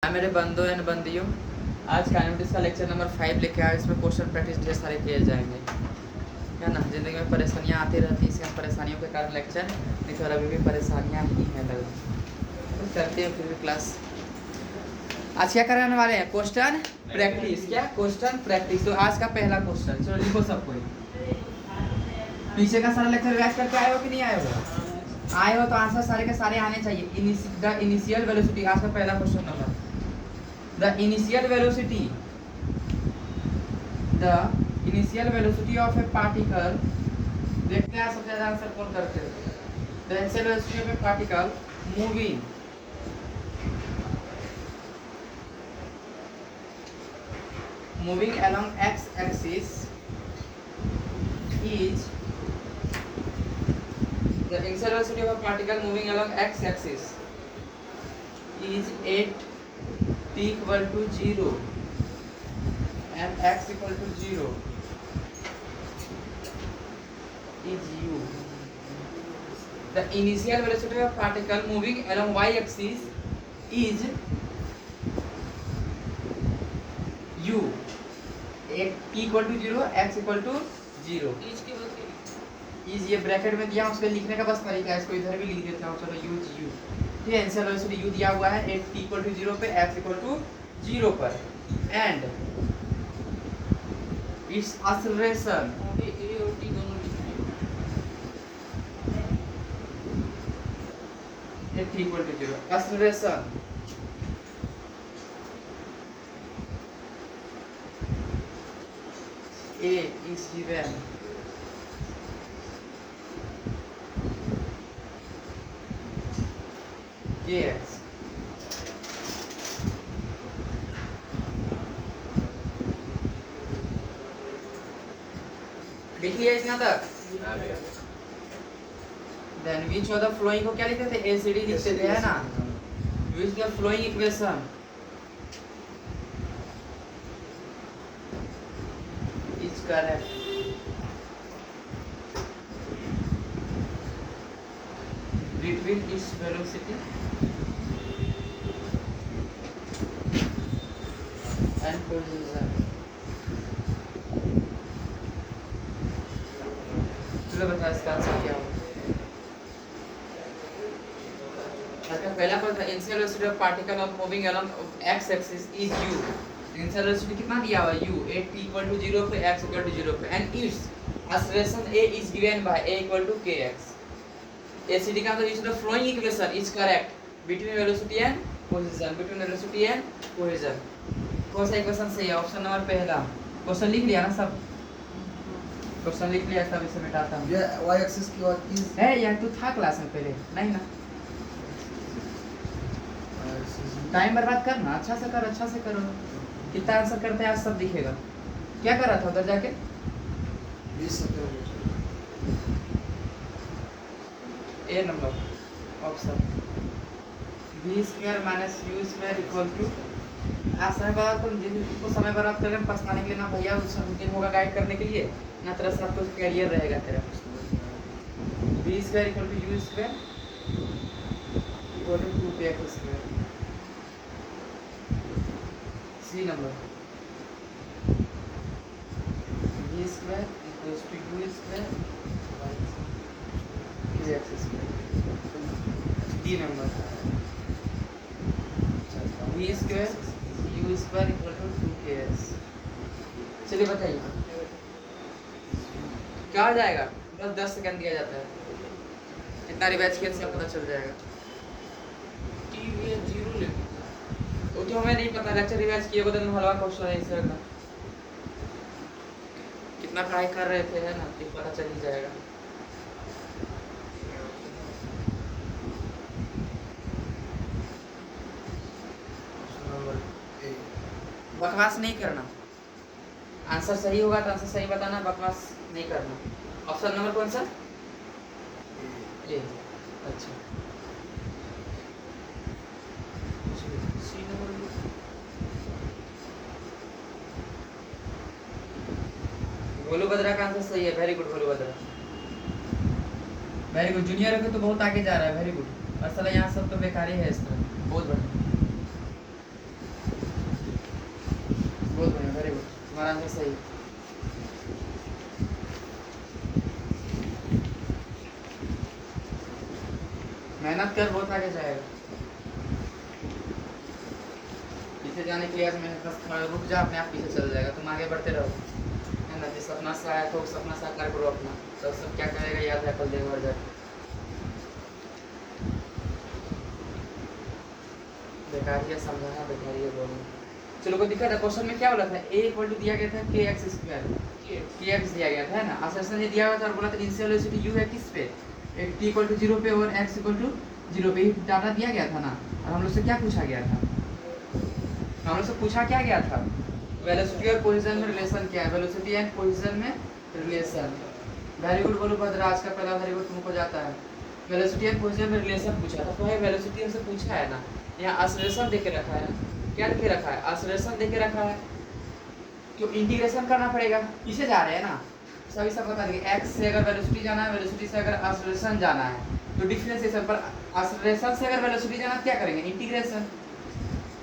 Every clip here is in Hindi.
हाँ मेरे बंदों एंड बंदियों, आज काइनेटिक्स का लेक्चर नंबर 5 लेके आए। इसमें क्वेश्चन प्रैक्टिस ढेर सारे किए जाएंगे, है ना। ज़िंदगी में परेशानियाँ आती रहती हैं, इसके परेशानियों के कारण लेक्चर नहीं, तो अभी भी परेशानियाँ ही हैं लगभग। करते हैं फिर भी क्लास। आज क्या कराने वाले हैं? Question practice. क्या? Question practice. तो आज का पहला क्वेश्चन, चलो लिखो सब कोई। पीछे का सारा लेक्चर रिवाइज करके आए हो कि नहीं आए हो? आए हो तो आंसर सारे के सारे आने चाहिए। द इनिशियल वेलोसिटी, आज का पहला question number. The initial velocity of A particle. देखते हैं सबसे ज्यादा आंसर कौन करते हैं। The initial velocity of A particle moving along x axis is the initial velocity of a particle moving along x axis is at t equal to 0 and x equal to 0 is u. The initial velocity of a particle moving along y axis is u at t equal to 0 x equal to 0. Is ये ब्रैकेट में दिया, उसके लिखने का बस तरीका है। इसको इधर भी लिख देता हूँ, चलो यूज यू। ठीक है, इनिशियल वेलोसिटी यू दिया हुआ है एट t इक्वल टू 0 पे, x इक्वल टू 0 पर, एंड इट्स एक्सेलरेशन ए और टी दोनों लिखने at t equal to 0। Acceleration a is given kx लिख लिया इतना तक। Then which of the following को क्या लिखते थे? एसीडी लिखते थे, है ना। Which the following equation is correct between its velocity and position। चलो बता इसका आंसर क्या होगा। इसका पहला question, initial velocity of particle of moving along x axis is u। Initial velocity कितना दिया हुआ है? u at t equal to 0 पे, x equal to 0 पे, and it's acceleration a is given by a equal to kx। ACD का मतलब is the following equation is correct between velocity and position, between velocity and position. कौन सा इक्वेशन सही है? ऑप्शन नंबर पहला। क्वेश्चन लिख लिया ना सब? क्वेश्चन लिख लिया, सब इसे मिटाता हूं। ये y एक्सिस की और इज है यार, तू था क्लास में पहले नहीं ना? टाइम बर्बाद करना, अच्छा से कर, अच्छा से करो। कितना आंसर करते हैं आज सब दिखेगा। क्या कर रहा था उधर जाके? 20 सेकंड। A number option v square minus u square equal to. आज समय बर्बाद तुम जिनको समय बर्बाद कर रहे हैं पछताने के लिए ना भैया, उस दिन होगा गाइड करने के लिए ना, तेरा सब कुछ कैरियर रहेगा तेरा। v square equal to u square equal to 2px square. C number v square equal to u square D number v square u square equal to 2kx। चलिए बताइए क्या हो जाएगा? बस 10 सेकंड दिया जाता है, कितना रिवाइज किया इसका पता चल जाएगा। टी भी 0 ले वो तो हमें नहीं पता, लेक्चर रिवाइज किए होगा तो हलवा क्वेश्चन है इससे ना, कितना पढ़ाई कर रहे थे, है ना, तो पता चल ही जाएगा। बकवास नहीं करना, आंसर सही होगा तो आंसर सही बताना, बकवास नहीं करना। ऑप्शन नंबर कौन सा? ए। अच्छा, सी नंबर गोलू बद्रा का आंसर सही है। Very good Golu Bhadra, very good. Junior को तो बहुत आगे जा रहा है, वेरी गुड। असल यहाँ सब तो बेकार ही है इस तरह, बहुत बढ़िया। हमारा आंसर सही। मेहनत कर, बहुत आगे जाएगा। पीछे जाने के लिए आज मेहनत बस रुक जा, अपने आप पीछे चल जाएगा, तुम आगे बढ़ते रहो, है ना। जिस सपना से आया तो सपना साकार करो अपना, तो सब क्या करेगा याद है, कल देगा और जाके। बेकार ही समझाना, बेकार ही बोलना। चलो कोई दिक्कत है? क्वेश्चन में क्या बोला था? a इक्वल टू दिया गया था के एक्स स्क्वायर, के एक्स दिया गया था, है ना। आसरसन ये दिया हुआ था और बोला था इनिशियल वेलोसिटी u है किस पे, एक t इक्वल टू 0 पे और x इक्वल टू 0 पे, डाटा दिया गया था ना। और हम लोग से क्या पूछा गया था? हम लोग से पूछा क्या गया था? वेलोसिटी और पोजीशन में रिलेशन क्या है, वेलोसिटी एंड पोजीशन में रिलेशन। वेरी गुड बोलो भद्र, आज का पहला वेरी गुड तुमको जाता है। वेलोसिटी एंड पोजीशन में रिलेशन पूछा था, तो है वेलोसिटी हमसे पूछा है ना। यहाँ एक्सेलरेशन देके रखा है ना, क्या देके रखा है? एक्सेलरेशन देके रखा है, तो इंटीग्रेशन करना पड़ेगा। पीछे जा रहे हैं ना, सभी सब बता देंगे। x से अगर वेलोसिटी जाना है, वेलोसिटी से अगर एक्सेलरेशन जाना है, तो डिफरेंशिएशन पर एक्सेलरेशन से अगर वेलोसिटी जाना क्या करेंगे? इंटीग्रेशन।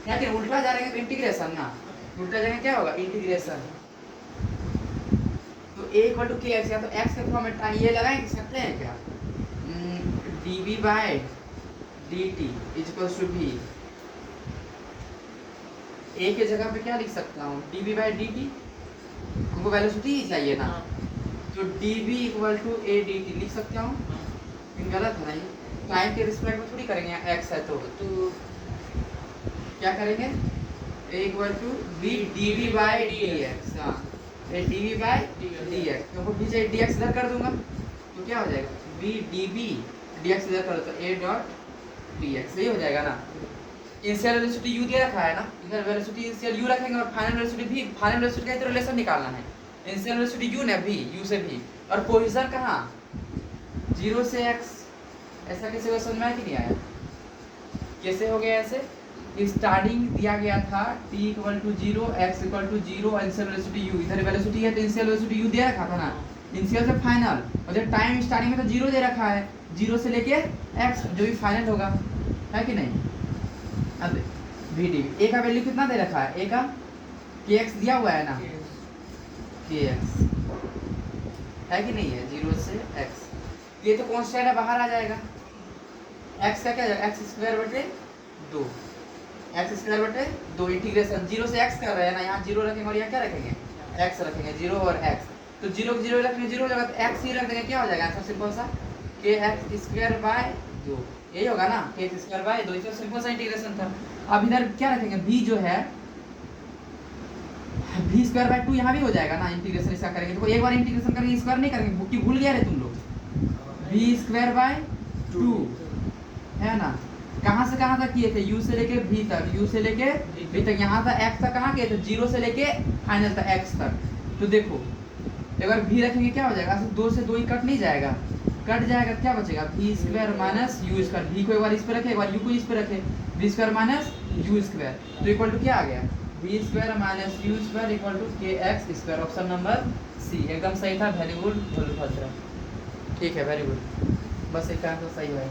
या कि उल्टा जा रहे हैं तो इंटीग्रेशन ना, उल्टा जाएंगे क्या होगा? इंटीग्रेशन। तो a equal to k x, या तो x के थ्रू हमें ये लगाएंगे, सकते हैं क्या? dv by dt is equal to v। a के जगह पे क्या लिख सकता हूँ? dv बाय dt, हमको वेलोसिटी ही चाहिए ना, तो dv equal to a dt लिख सकता हूँ। गलत है ना, ये टाइम के रिस्पेक्ट में थोड़ी करेंगे, x है तो क्या करेंगे? a equal to v dv by dx। हाँ, ये dv बाय dx, तो हमको भी चाहिए dx इधर कर दूंगा, तो क्या हो जाएगा? v dv dx इधर कर दो, तो a डॉट dx, सही हो जाएगा ना। इनिशियल वेलोसिटी u दे रखा है ना, इधर वेलोसिटी इनिशियल u रखेंगे और final velocity v, final velocity का तो रिलेशन निकालना है। इनिशियल वेलोसिटी u ने v, u से v, और पोजीशन कहाँ? 0 से x। ऐसा कैसे हुआ, समझ में आया कि नहीं आया? कैसे हो गया ऐसे? स्टार्टिंग दिया गया था t equal to 0, x equal to 0 और इनिशियल वेलोसिटी u, इधर वेलोसिटी है तो इनिशियल वेलोसिटी u दे रखा था ना, इनिशियल से फाइनल, और जब टाइम स्टार्टिंग में तो 0 दे रखा है, 0 से लेके x जो भी फाइनल होगा, है कि नहीं। अब v dv, a का वैल्यू कितना दे रखा है? a का kx दिया हुआ है ना, kx है कि नहीं है, 0 से x, ये तो कांस्टेंट है, बाहर आ जाएगा। x का क्या जाएगा? x स्क्वायर बटे 2, x स्क्वायर बटे 2 इंटीग्रेशन 0 से x कर रहे हैं ना, यहाँ 0 रखेंगे और यहाँ क्या रखेंगे? x रखेंगे, 0 और x, तो 0 को 0 रखेंगे, 0 हो जाएगा तो x ही रख देंगे, क्या हो जाएगा आंसर? सिंपल सा kx स्क्वायर बाय 2, यही होगा ना, kx स्क्वायर बाय 2, इसमें सिंपल सा इंटीग्रेशन था। अब इधर क्या रखेंगे? v जो है v स्क्वायर बाय 2, यहाँ भी हो जाएगा ना, इंटीग्रेशन इसका करेंगे तो एक बार इंटीग्रेशन करेंगे, स्क्वायर नहीं करेंगे, बुक की भूल गया रे तुम लोग। v स्क्वायर बाय 2 है ना, कहाँ से कहाँ तक किए थे? u से लेके v तक, u से लेके v तक, यहाँ था x तक, कहाँ किए थे? 0 से लेके फाइनल तक x तक। तो देखो एक बार v रखेंगे क्या हो जाएगा? 2 से 2 ही कट नहीं जाएगा, कट जाएगा, क्या बचेगा? v square minus u square, v को एक बार इस पे रखे, एक बार u को इस पे रखे, v square minus u square, तो इक्वल टू क्या आ गया? v square minus u square equal to kx square. Option number सी एकदम सही था, वेरी गुड भद्रा, ठीक है, वेरी गुड, बस एक आंसर सही है।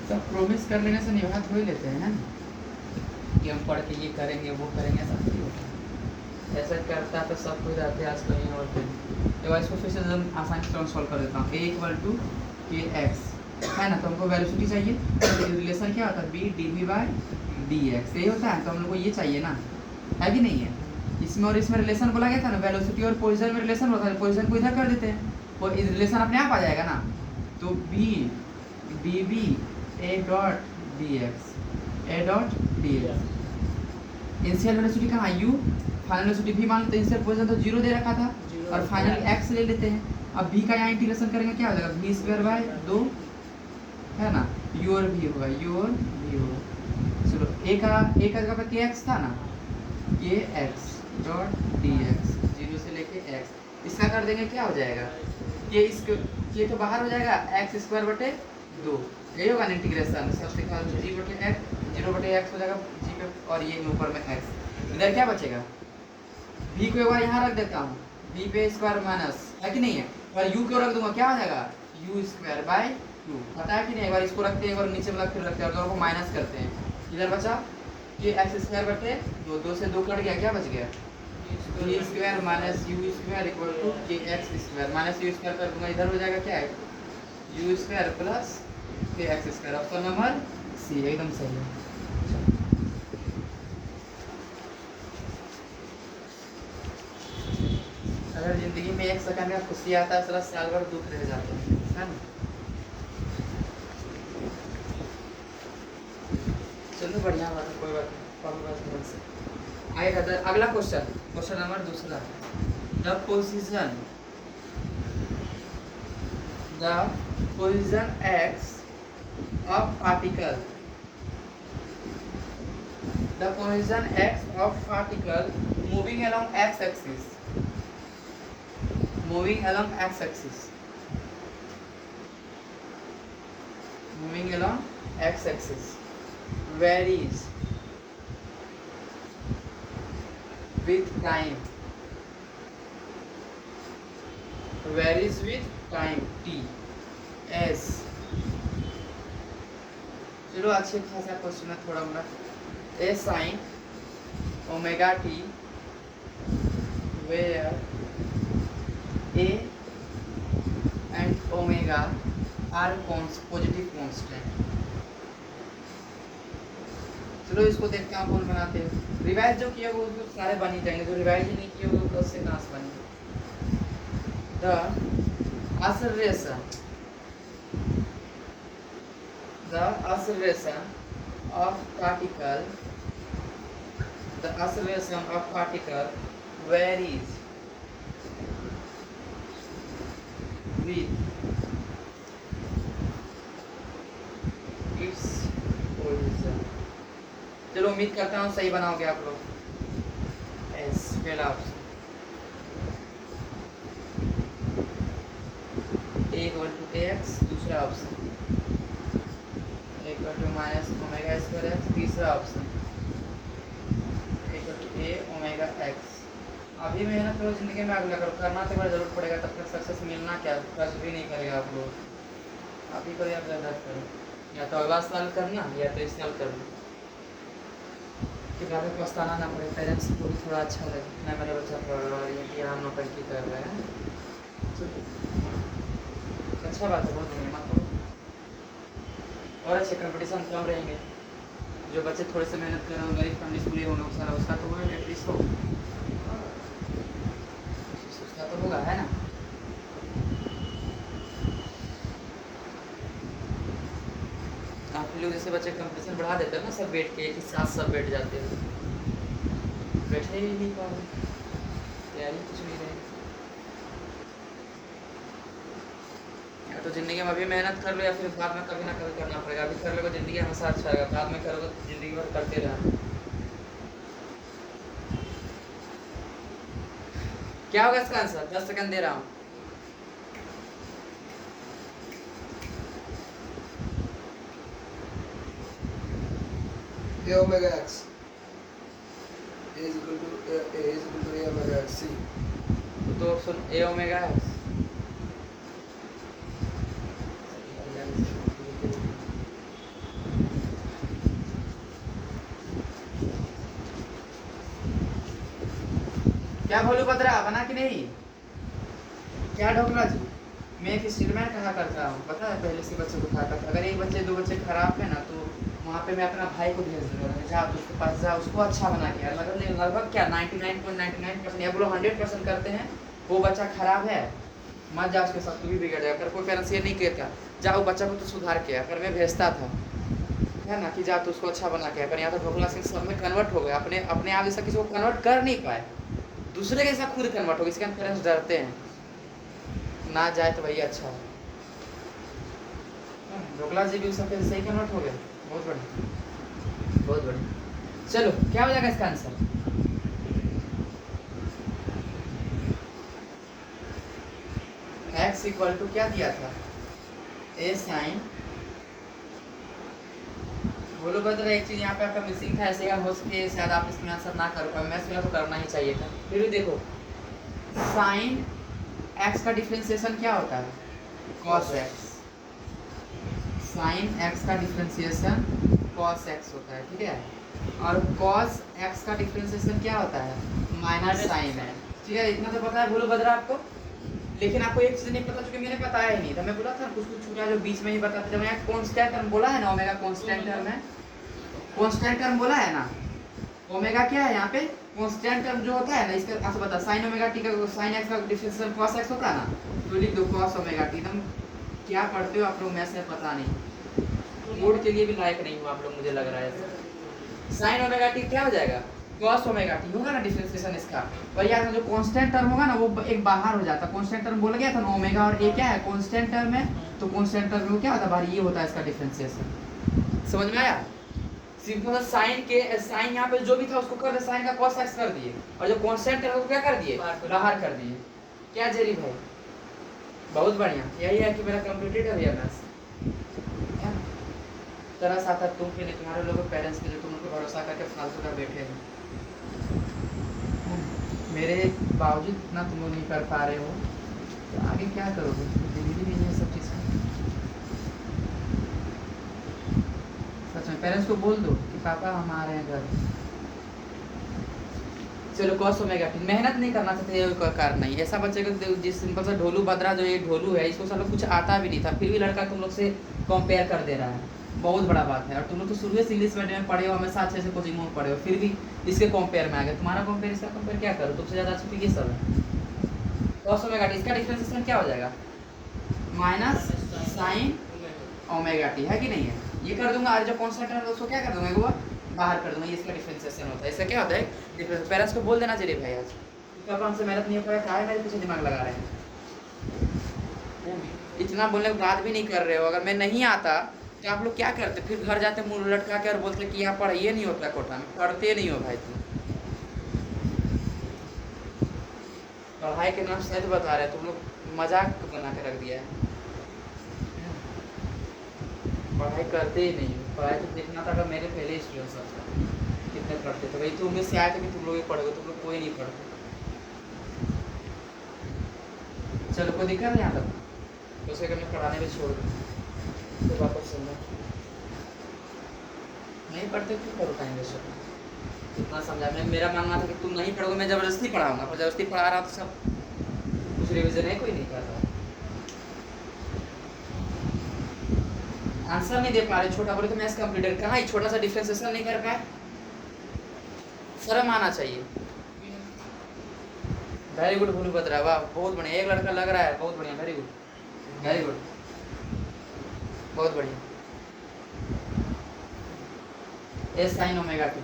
सब प्रोमिस कर लेने से निभा हो ही लेते हैं ना, कि हम पढ़ के ये करेंगे वो करेंगे, ऐसा नहीं होता। ऐसा करता तो सब कुछ रहते हैं, आज कहीं और कहीं। एक बार इसको फिर से आसानी से सॉल्व कर देता हूँ। a equal to k x है ना, तो हमको वेलोसिटी चाहिए, तो रिलेशन क्या होता है? b dv बाय dx, यही होता है, तो हम लोग को ये चाहिए ना, है कि नहीं है। इसमें और इसमें रिलेशन बोला गया था ना, वेलोसिटी और पोजीशन में रिलेशन होता है, पोजीशन को इधर कर देते हैं और रिलेशन अपने आप आ जाएगा ना, तो b dv a dot dx, a dot dx। Initial velocity कहाँ? u, फाइनल वेलोसिटी v मान लेते हैं, इनिशियल पोजीशन तो 0 दे रखा था और फाइनल x ले लेते हैं। अब v का यहाँ इंटीग्रेशन करेंगे, क्या हो जाएगा? v स्क्वायर बाय 2 है ना, u और v होगा, u और v होगा। चलो a का जगह पे kx था ना, kx डॉट dx, 0 से लेके x, इसका कर देंगे, क्या हो जाएगा? ये तो बाहर हो जाएगा, x स्क्वायर बटे 2, यही होगा ना इंटीग्रेशन, सब लिखा g बटे x, 0 बटे x हो जाएगा g पे, और ये ऊपर में x, इधर क्या बचेगा? v को एक बार यहाँ रख देता हूँ, v पे स्क्वायर माइनस, है कि नहीं है, और u को रख दूंगा, क्या हो जाएगा? u स्क्वायर बाय 2, पता है कि नहीं। एक बार इसको रखते हैं, एक बार नीचे वाला फिर रखते हैं और दोनों को माइनस करते हैं, इधर बचा कि एक्स स्क्वायर बटे दो, दो से दो कट गया, क्या बच गया b square minus u square equal to k x square, minus u square कर दूंगा इधर हो जाएगा क्या है u square plus k x square. Option number सी एकदम सही है। अगर जिंदगी में एक सेकंड का खुशी आता है, सारा साल भर दुख रह जाते हैं, है ना। चलो बढ़िया बात है, कोई बात नहीं। आगे अगला क्वेश्चन, क्वेश्चन नंबर दूसरा। The position x of particle, the position x of particle moving along x axis, moving along x axis, moving along x axis varies with time, varies with time t as, चलो अच्छे खासा क्वेश्चन है थोड़ा मोड़ा, a sine omega t where a and omega are positive constant. चलो इसको देखते हैं कौन बनाते हैं। रिवाइज जो किया वो सारे बन ही जाएंगे, जो रिवाइज नहीं किया वो कल से नाश बनेंगे। The acceleration of particle, the acceleration of particle varies with its position। चलो उम्मीद करता हूँ सही बनाओगे आप लोग। एस पहला ऑप्शन इक्वल टू एक्स, दूसरा option equal to minus omega square x, तीसरा option equal to a omega x. अभी मेहनत करो, जिंदगी में आगे करो, करना तो बड़ा जरूरत पड़ेगा, तब तक सक्सेस मिलना क्या कुछ भी नहीं करेगा आप लोग। अभी करो या मेहनत करो, या तो अगला साल करना या तो इस साल करना, कि घर में पछताना ना पड़े, पेरेंट्स को भी थोड़ा अच्छा लगे, नहीं मेरा बच्चा पढ़ रहा है कि हम नौकरी कर रहे हैं। अच्छा बात है, बहुत बढ़िया मत करो, और अच्छे कंपटीशन कम रहेंगे। जो बच्चे थोड़े से मेहनत कर रहे हैं, गरीब फैमिली स्कूल होंगे, सारा उसका तो होगा एटलीस्ट, हो उसका तो होगा, है ना। आप लोग जैसे बच्चे कंपटीशन बढ़ा देते हैं ना, सब बैठ के एक ही साथ सब बैठ जाते हैं, बैठे ही नहीं पाओगे, तैयारी कुछ नहीं रहेगी। या तो जिंदगी में अभी मेहनत कर लो, या फिर बाद में कभी ना कभी करना पड़ेगा। अभी कर लो जिंदगी हमेशा अच्छा रहेगा, बाद में करोगे तो जिंदगी भर करते रहना। क्या होगा इसका आंसर? 10 सेकंड दे रहा हूँ। A omega x A is equal to A omega x C। तो ऑप्शन ए ओमेगा एक्स। क्या भोलू पतरा बना कि नहीं? क्या ढोकला जी? मैं एक स्टेटमेंट कहा करता हूँ, पता है, पहले से बच्चे को कहा था, अगर एक बच्चे दो बच्चे खराब है ना, तो वहाँ पे मैं अपना भाई को भेज दूँगा, जा तो उसके पास जा, उसको अच्छा बना के यार, लगभग क्या 99.99% या बोलो 100% करते हैं। वो बच्चा खराब है, मत जा उसके साथ, तू भी बिगड़ जाएगा। अगर कोई पेरेंट्स ये नहीं कहता जा वो बच्चा को तो सुधार के, अगर मैं भेजता था, है ना, कि जा तो उसको अच्छा बना के, अगर यहाँ तो ढोकला सिंह सब में कन्वर्ट हो गया, अपने आप जैसा किसी को कन्वर्ट कर नहीं पाए, दूसरे के साथ खुद कन्वर्ट हो गए। इसके पेरेंट्स डरते हैं ना जाए तो वही अच्छा है। ढोकला जी भी उसके सही कन्वर्ट हो गए, बहुत बढ़िया, बहुत बढ़िया। चलो क्या हो जाएगा इसका आंसर? x इक्वल टू क्या दिया था? ए साइन, बोलो बता, एक चीज यहाँ पे आपका मिसिंग था, ऐसे का हो सके शायद आप इसमें आंसर ना कर पाए, मैथ्स में तो करना ही चाहिए था। फिर भी देखो, साइन एक्स का डिफरेंशिएशन क्या होता है? Cos x. साइन एक्स का डिफ्रेंसिएशन कॉस एक्स होता है, ठीक है। और कॉस एक्स का डिफ्रेंसिएशन क्या होता है, माइनस साइन है, ठीक है। इतना तो पता है भूलो बदरा आपको, लेकिन आपको एक चीज नहीं पता, चूंकि मैंने बताया ही नहीं था। मैं बोला था कुछ कुछ छूटा जो बीच में ही बताते, जब मैं कांस्टेंट टर्म बोला है ना, ओमेगा कांस्टेंट टर्म है, कांस्टेंट टर्म बोला है ना, ओमेगा क्या है यहाँ पे कांस्टेंट टर्म जो होता है ना, इसका आपसे बता साइन ओमेगा टी का साइन एक्स का डिफरेंशियल cos x होता है ना, तो लिख दो cos ओमेगा टी। एकदम क्या पढ़ते हो आप लोग, मैं से पता नहीं, बोर्ड के लिए भी लायक नहीं हो आप लोग, मुझे लग रहा है। साइन ओमेगा टी क्या हो जाएगा, cos ओमेगा टी होगा ना डिफरेंशिएशन इसका। और यार जो कांस्टेंट टर्म होगा ना वो एक बाहर हो जाता है, कांस्टेंट टर्म बोल गया था ना ओमेगा, और ये क्या है कांस्टेंट टर्म है, तो कांस्टेंट टर्म में क्या होता है बाहर, ये होता है इसका डिफरेंशिएशन। समझ में आया। सिंपल साइन के साइन यहाँ पे जो भी था उसको कर दे, साइन का cos x कर दिए, और जो कांस्टेंट है उसको क्या कर दिए, बाहर कर दिए। क्या जेरी भाई, बहुत बढ़िया, यही है कि मेरा कंप्लीटेड है भैया मैथ्स। तरस आता तुम पे नहीं, तुम्हारे लोगों पेरेंट्स पे जो तुम उनको भरोसा करके फालतू का बैठे हो। मेरे बावजूद इतना तुम लोग नहीं कर पा रहे हो, तो आगे क्या करोगे, जिंदगी भी नहीं है सब चीज़ का। सच में पेरेंट्स को बोल दो कि पापा हम आ रहे हैं घर। चलो cos ओमेगा टी, मेहनत नहीं करना चाहते ये कोई कारण नहीं। ऐसा बच्चे को जिस सिंपल सा ढोलू बदरा, जो ये ढोलू है, इसको सालों कुछ आता भी नहीं था, फिर भी लड़का तुम लोग से कंपेयर कर दे रहा है, बहुत बड़ा बात है। और तुम लोग तो शुरू से इंग्लिश मीडियम में पढ़े हो, हमेशा अच्छे से कोचिंग में पढ़े हो, फिर भी इसके कंपेयर में आ गए। तुम्हारा कंपेयर इसका कंपेयर क्या करो, तुमसे ज़्यादा अच्छी ये सब है। cos ओमेगा टी इसका डिफरेंशिएशन क्या हो जाएगा, माइनस साइन ओमेगा टी, है कि नहीं है। ये कर दूंगा, आज जो कांस्टेंट है उसको क्या कर दूंगा, एक बार बाहर कर दूंगा, ये इसका डिफरेंशिएशन होता है। इसका क्या होता है डिफरेंस। पेरेंट्स को बोल देना चाहिए भाई, आज पापा हमसे मेहनत नहीं हो पाया, क्या है मेरे पीछे दिमाग लगा रहे हैं। इतना बोलने के बाद भी नहीं कर रहे हो। अगर मैं नहीं आता तो आप लोग क्या करते, फिर घर जाते मुंह लटका के और बोलते कि यहाँ पढ़ाइए नहीं होता कोटा में, पढ़ते नहीं हो भाई तुम। पढ़ाई के नाम से बता रहे तुम लोग, मजाक बना के रख दिया है। पढ़ाई करते ही नहीं, पढ़ाई तो देखना था अगर मेरे पहले स्टूडेंट सब कितने पढ़ते थे भाई, तो उम्मीद से आए थे कि तुम लोग ही पढ़ोगे, तुम लोग कोई नहीं पढ़ते। चलो कोई दिक्कत नहीं आता, तो उसे मैं पढ़ाने भी छोड़ दूँ, तो वापस सुनना नहीं पढ़ते क्यों करो टाइम वेस्ट अपना। इतना समझा मैं, मेरा मानना था कि तुम नहीं पढ़ोगे, मैं ज़बरदस्ती पढ़ाऊंगा, पर ज़बरदस्ती पढ़ा रहा तो सब कुछ रिविजन है, कोई नहीं कर रहा, आंसर नहीं दे पा रहे। छोटा बोले तो मैथ्स कंप्लीटेड, कहाँ ही छोटा सा डिफरेंशिएशन नहीं कर पाए, शर्म आना चाहिए। वेरी गुड भूलू बदरा, वाह बहुत बढ़िया, एक लड़का लग रहा है, बहुत बढ़िया, वेरी गुड वेरी गुड, बहुत बढ़िया। एस साइन ओमेगा टी,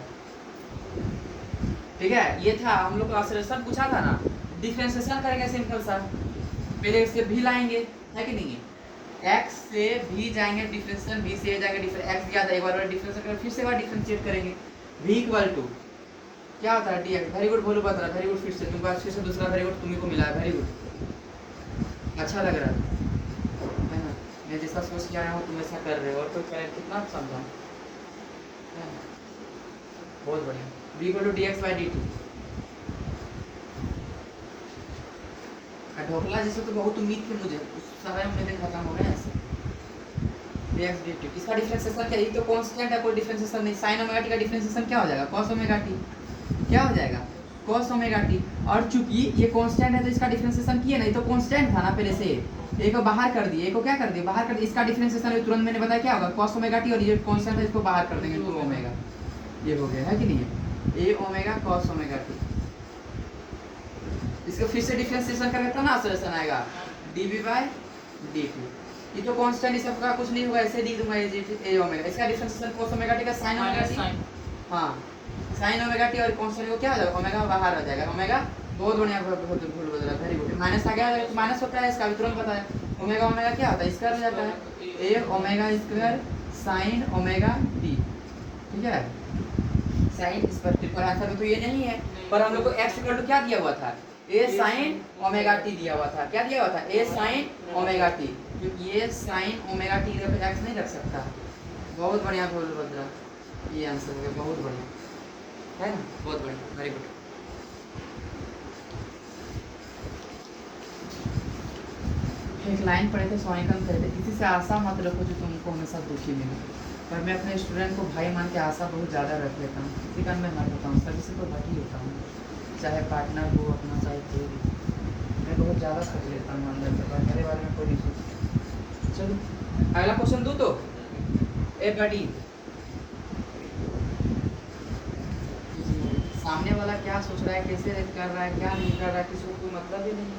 ठीक है। ये था हम लोग को एक्सेलरेशन पूछा था ना, डिफरेंशिएशन करेंगे सिंपल सा, पहले इससे भी लाएंगे, है कि नहीं है, x से भी जाएंगे डिफरेंशिएशन, v से जाएंगे डिफरेंस, x दिया था एक बार डिफरेंशिएट करेंगे, फिर से एक बार डिफरेंशिएट करेंगे, v इक्वल टू क्या होता है dx। वेरी गुड बोलो बता रहा, वेरी गुड, फिर से तुमको फिर से दूसरा वेरी गुड तुम्ही को मिला है, वेरी गुड, अच्छा लग रहा है ना। मैं जैसा सोच के आया हूँ तुम ऐसा कर रहे हो, और तो कितना समझा, बहुत बढ़िया। v equal to dx by dt, dhokla जैसे तो बहुत उम्मीद थी मुझे, उस समय मेरे खत्म हो गए ऐसे। dx dt इसका डिफरेंशिएशन क्या, ये तो कांस्टेंट है, कोई डिफरेंशिएशन नहीं। sin ओमेगा टी का डिफरेंशिएशन क्या हो जाएगा, cos ओमेगा टी, क्या हो जाएगा cos ओमेगा टी। और चूंकि ये कांस्टेंट है तो इसका डिफरेंशिएशन किए नहीं, तो कांस्टेंट था ना पहले से, एक को बाहर कर दिए, एक को क्या कर दिए, बाहर कर दिए। इसका डिफरेंशिएशन तुरंत मैंने बताया क्या होगा, cos ओमेगा टी, और ये कांस्टेंट है इसको बाहर कर देंगे, 2 ओमेगा, ये हो गया, है कि नहीं है, a omega cos omega T. इसका फिर से डिफरेंशिएशन करेंगे तो ना सॉल्यूशन आएगा dv बाय dt। ये तो कांस्टेंट, इसका कुछ नहीं होगा, ऐसे लिख दूंगा a ओमेगा, इसका डिफरेंशिएशन cos ओमेगा टी का sin ओमेगा टी, हां sin ओमेगा टी, और कांस्टेंट को क्या हो जाएगा, ओमेगा बाहर आ जाएगा, ओमेगा, बहुत बढ़िया, बहुत भूल बदला, वेरी गुड। माइनस आ गया, माइनस होता है इसका भी तुरंत पता है, ओमेगा ओमेगा क्या होता है, स्क्वायर हो जाता है, a omega square sin omega T, ठीक है। sin इस पर आंसर तो ये नहीं है, पर हम लोग को x इक्वल टू क्या दिया हुआ था, a sin ओमेगा टी दिया हुआ था, क्या दिया हुआ था, a sin ओमेगा टी, क्योंकि ये sin ओमेगा टी पे x नहीं रख सकता। बहुत बढ़िया बोल बदला, ये आंसर है, बहुत बढ़िया है ना, बहुत बढ़िया, वेरी गुड। एक लाइन पढ़े थे स्वामीकम कहते किसी से आशा मत रखो जो तुमको हमेशा दुखी मिले, पर मैं अपने स्टूडेंट को भाई मान के आशा बहुत ज़्यादा रख लेता हूँ, किसी का मैं हट होता हूँ, सभी से तो हट ही होता हूँ, चाहे पार्टनर हो अपना चाहे कोई भी, मैं बहुत ज़्यादा सोच लेता हूँ अंदर से, पर मेरे बारे में कोई नहीं सोचता। चलो अगला क्वेश्चन दूँ तो ए बडी, सामने वाला क्या सोच रहा है, कैसे कर रहा है, क्या नहीं कर रहा है, किसी को कोई मतलब ही नहीं,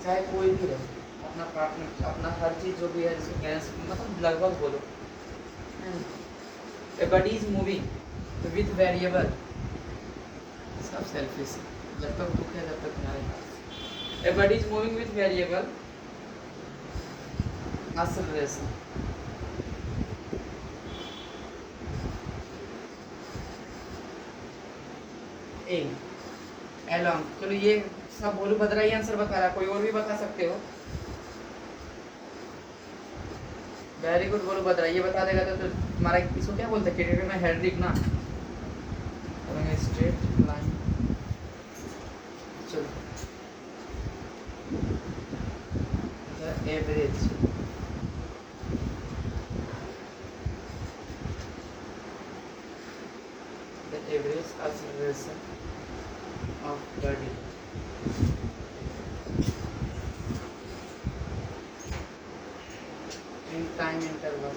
चाहे कोई भी रहे, अपना पार्टनर अपना हर चीज़ जो भी है जिसको पेरेंट्स मतलब लगभग बोलो। A body is moving with variable, सब सेल्फिश, जब तक दुख है जब तक तुम्हारे पास। A body is moving with variable acceleration, a along, चलो ये सब बोलू बदरा ही आंसर बता रहा है, कोई और भी बता सकते हो। वेरी गुड बोलो बदरा, ये बता देगा तो तुम्हारा इसको क्या बोलते हैं क्रिकेट में हेड्रिक ना, स्ट्रेट लाइन। चलो average, the average acceleration of body in time interval,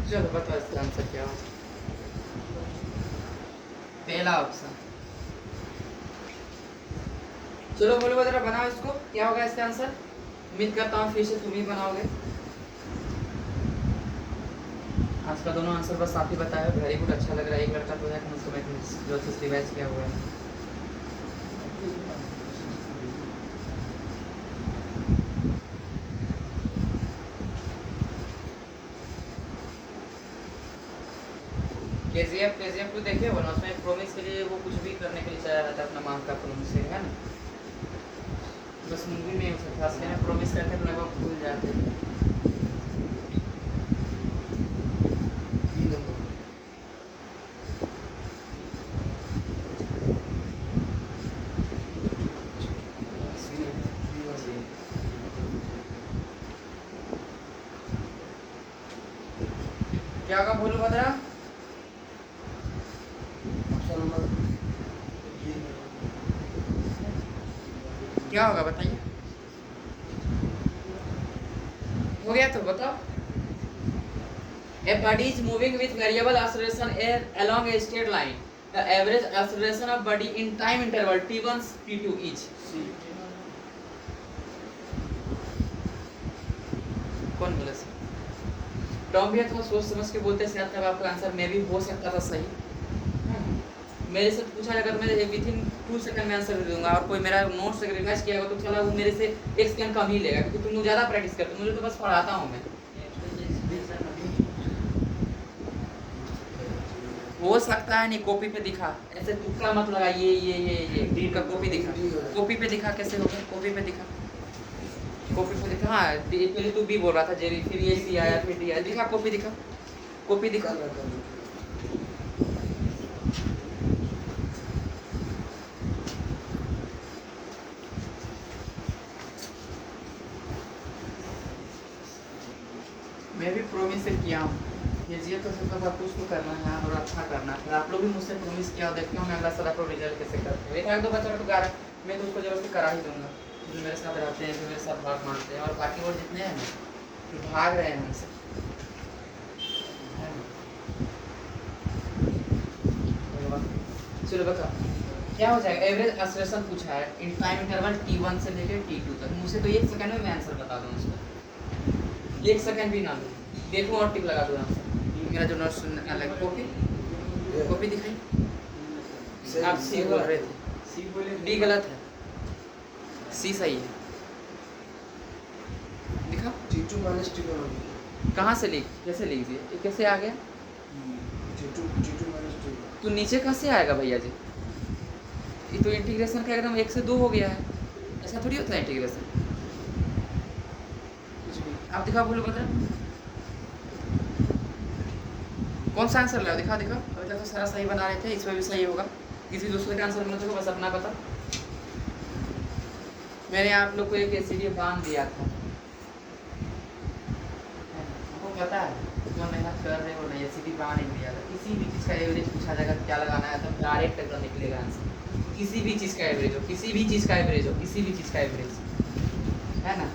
चलो बताओ इसका आंसर क्या होगा। पहला ऑप्शन, चलो बोलो बदरा बनाओ इसको, क्या होगा इसका आंसर, उम्मीद करता हूँ फिर से तुम ही बनाओगे। आज का दोनों आंसर बस आप ही बताया, वेरी गुड, अच्छा लग रहा है, एक लड़का तो है कम से कम जो चीज रिवाइज किया हुआ है। केजीएफ टू देखे हो ना, उसमें प्रोमिस के लिए वो कुछ भी करने के लिए चाह रहा था, अपना माँ का प्रोमिस है ना, बस मूवी में खास करके प्रोमिस करके तो लगभग भूल जाते हैं। क्या होगा बोलो बदरा, क्या होगा बताइए, हो गया तो बताओ। A body is moving with variable acceleration along a straight line. The average acceleration of body in time interval t1 t2 each. कौन बोले सर? टॉम भैया थोड़ा सोच समझ के बोलते शायद तब आपका आंसर मे भी हो सकता था सही। मेरे से पूछा अगर मैं विद इन 2 सेकंड में आंसर दे दूंगा और कोई मेरा नोट्स अगर रिवाइज किया होगा तो चला वो मेरे से 1 सेकंड कम ही लेगा, क्योंकि तुम लोग ज़्यादा प्रैक्टिस करते हो, मुझे तो बस पढ़ाता हूँ मैं। हो सकता है नहीं, कॉपी पे दिखा, ऐसे तुक्का मत लगा, ये का कॉपी दिखा, कॉपी पे दिखा कैसे होगा, कॉपी पे दिखा, कॉपी पे दिखा। हाँ पहले तू बी बोल रहा था जेरी, फिर ये सी आया, फिर डी आया, दिखा कॉपी दिखा, कॉपी दिखा। मैं भी प्रोमिस से किया हूँ, भेजिए तो सबका कुछ तो करना है और अच्छा करना है। आप लोग भी मुझसे प्रोमिस किया हो, देखते हो मैं अगला साल आपको रिजल्ट कैसे करते हो। एक आध दो बच्चा तो गा रहा है, मैं तो उसको जबरदस्ती करा ही दूंगा, जो मेरे साथ रहते हैं, जो मेरे साथ भाग मानते हैं, और बाकी और जितने हैं ना भाग रहे हैं हमसे। चलो बता क्या हो जाएगा, एवरेज एक्सेलरेशन पूछा है इन टाइम इंटरवल t1 से लेकर t2 तक। मुझसे तो 1 सेकंड में मैं आंसर बता दूँ उसको, 1 सेकंड भी ना लूँ, देखो और टिक लगा दो आंसर। मेरा जो नोट्स अलग कॉपी दिखाई, आप सी बोल रहे थे, डी गलत है, सी सही है, दिखा T2 minus T1 कहाँ से लिख, कैसे लिख दिए, ये कैसे आ गया, T2 minus T1 तो नीचे कैसे आएगा भैया जी, ये तो इंटीग्रेशन का एकदम 1 से 2 हो गया है, ऐसा थोड़ी होता है इंटीग्रेशन। आप दिखा बोलो बता, कौन सा आंसर लाओ, दिखा दिखा, अभी तक तो सारा सही बना रहे थे, इसमें भी सही होगा। किसी दूसरे का आंसर मतलब बस अपना पता। मैंने आप लोग को एक एसीडी बांध दिया था, आपको पता है जो मेहनत कर रहे हो ना, एसीडी बांध नहीं दिया था। किसी भी चीज़ का एवरेज पूछा जाएगा क्या लगाना है, तो डायरेक्ट एकदम निकलेगा आंसर। किसी भी चीज़ का एवरेज हो, किसी भी चीज़ का एवरेज हो, किसी भी चीज़ का एवरेज, है ना।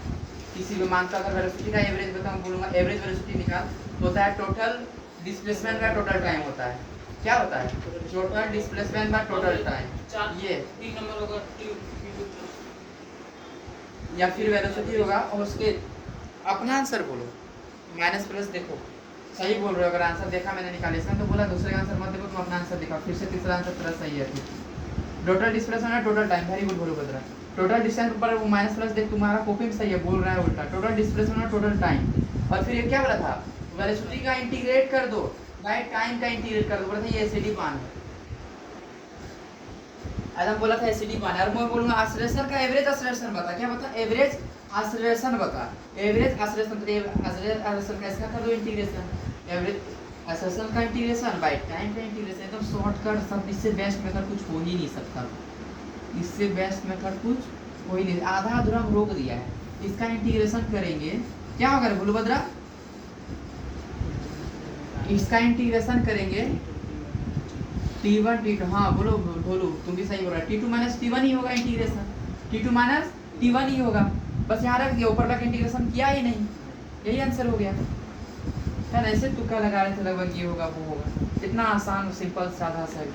किसी भी मानता अगर वेलोसिटी का एवरेज बताऊँ, बोलूँगा एवरेज वेलोसिटी निकाल, होता है टोटल डिस्प्लेसमेंट का टोटल टाइम होता है। क्या होता है? टोटल डिस्प्लेसमेंट का टोटल टाइम। ये 3 नंबर होगा या फिर वेलोसिटी होगा, और उसके अपना आंसर बोलो, माइनस प्लस देखो सही बोल रहे हो। अगर आंसर देखा मैंने निकाले इसमें तो बोला दूसरे का आंसर मत देखो, तुम अपना आंसर दिखाओ। फिर से तीसरा आंसर तेरा सही है। टोटल डिस्प्लेसमेंट है टोटल टाइम, वेरी गुड बोलो बदरा। टोटल डिस्टेंस पर वो माइनस प्लस देख, तुम्हारा कॉपी में सही है, बोल रहा है उल्टा। टोटल डिस्प्लेसमेंट और टोटल टाइम, और फिर ये क्या बोला था, वेलोसिटी का इंटीग्रेट कर दो बाय टाइम का इंटीग्रेट कर दो, बोला था ये एसिडी पान है। आज हम बोला था एसिडी पान है, और मैं बोलूंगा एक्सेलरेशन का एवरेज एक्सेलरेशन बता। क्या बता? एवरेज एक्सेलरेशन बता। एवरेज एक्सेलरेशन का इसका कर दो इंटीग्रेशन, एवरेज एक्सेलरेशन का इंटीग्रेशन बाय टाइम का इंटीग्रेशन। एकदम शॉर्टकट सब, इससे बेस्ट मेथड कुछ हो ही नहीं सकता, इससे बेस्ट मेथड कुछ हो ही नहीं। आधा अधूरा हम रोक दिया है, इसका इंटीग्रेशन करेंगे क्या होगा रे भूलभद्रा? इसका इंटीग्रेशन करेंगे T1 T2, हाँ बोलो बोलो, तुम भी सही बोल रहा है। T2 माइनस T1 ही होगा इंटीग्रेशन, T2 माइनस T1 ही होगा, बस यहाँ रख दिया, ऊपर तक इंटीग्रेशन किया ही नहीं, यही आंसर हो गया है ना। ऐसे तुक्का लगा रहे थे, लगभग ये होगा वो होगा। इतना आसान सिंपल साधा सा है।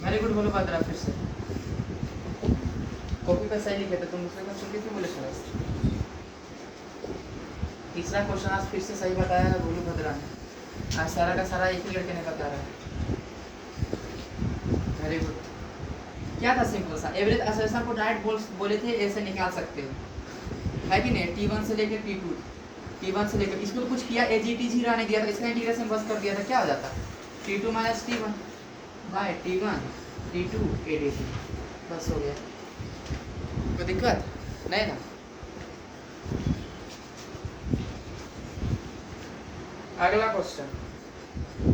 वेरी गुड बोलो बदरा। फिर से कॉपी पर सही लिखे थे तुम, दूसरे क्वेश्चन कितने बोले सर? तीसरा क्वेश्चन आज फिर से सही बताया है बोलू भद्रा ने। आज सारा का सारा एक ही लड़के ने बता रहा है। Very good. क्या था? सिंपल सा एवरेज एक्सेलरेशन को डायरेक्ट बोले थे ऐसे निकाल सकते हो, है कि नहीं। T1 से लेकर T2, T1 से लेकर इसको तो कुछ किया AGT रहने दिया था, इसका इंटीग्रेशन बस कर दिया था, क्या हो जाता? T2 minus T1 bye T1 T2 ADT, बस हो गया। कोई दिक्कत नहीं ना। अगला क्वेश्चन,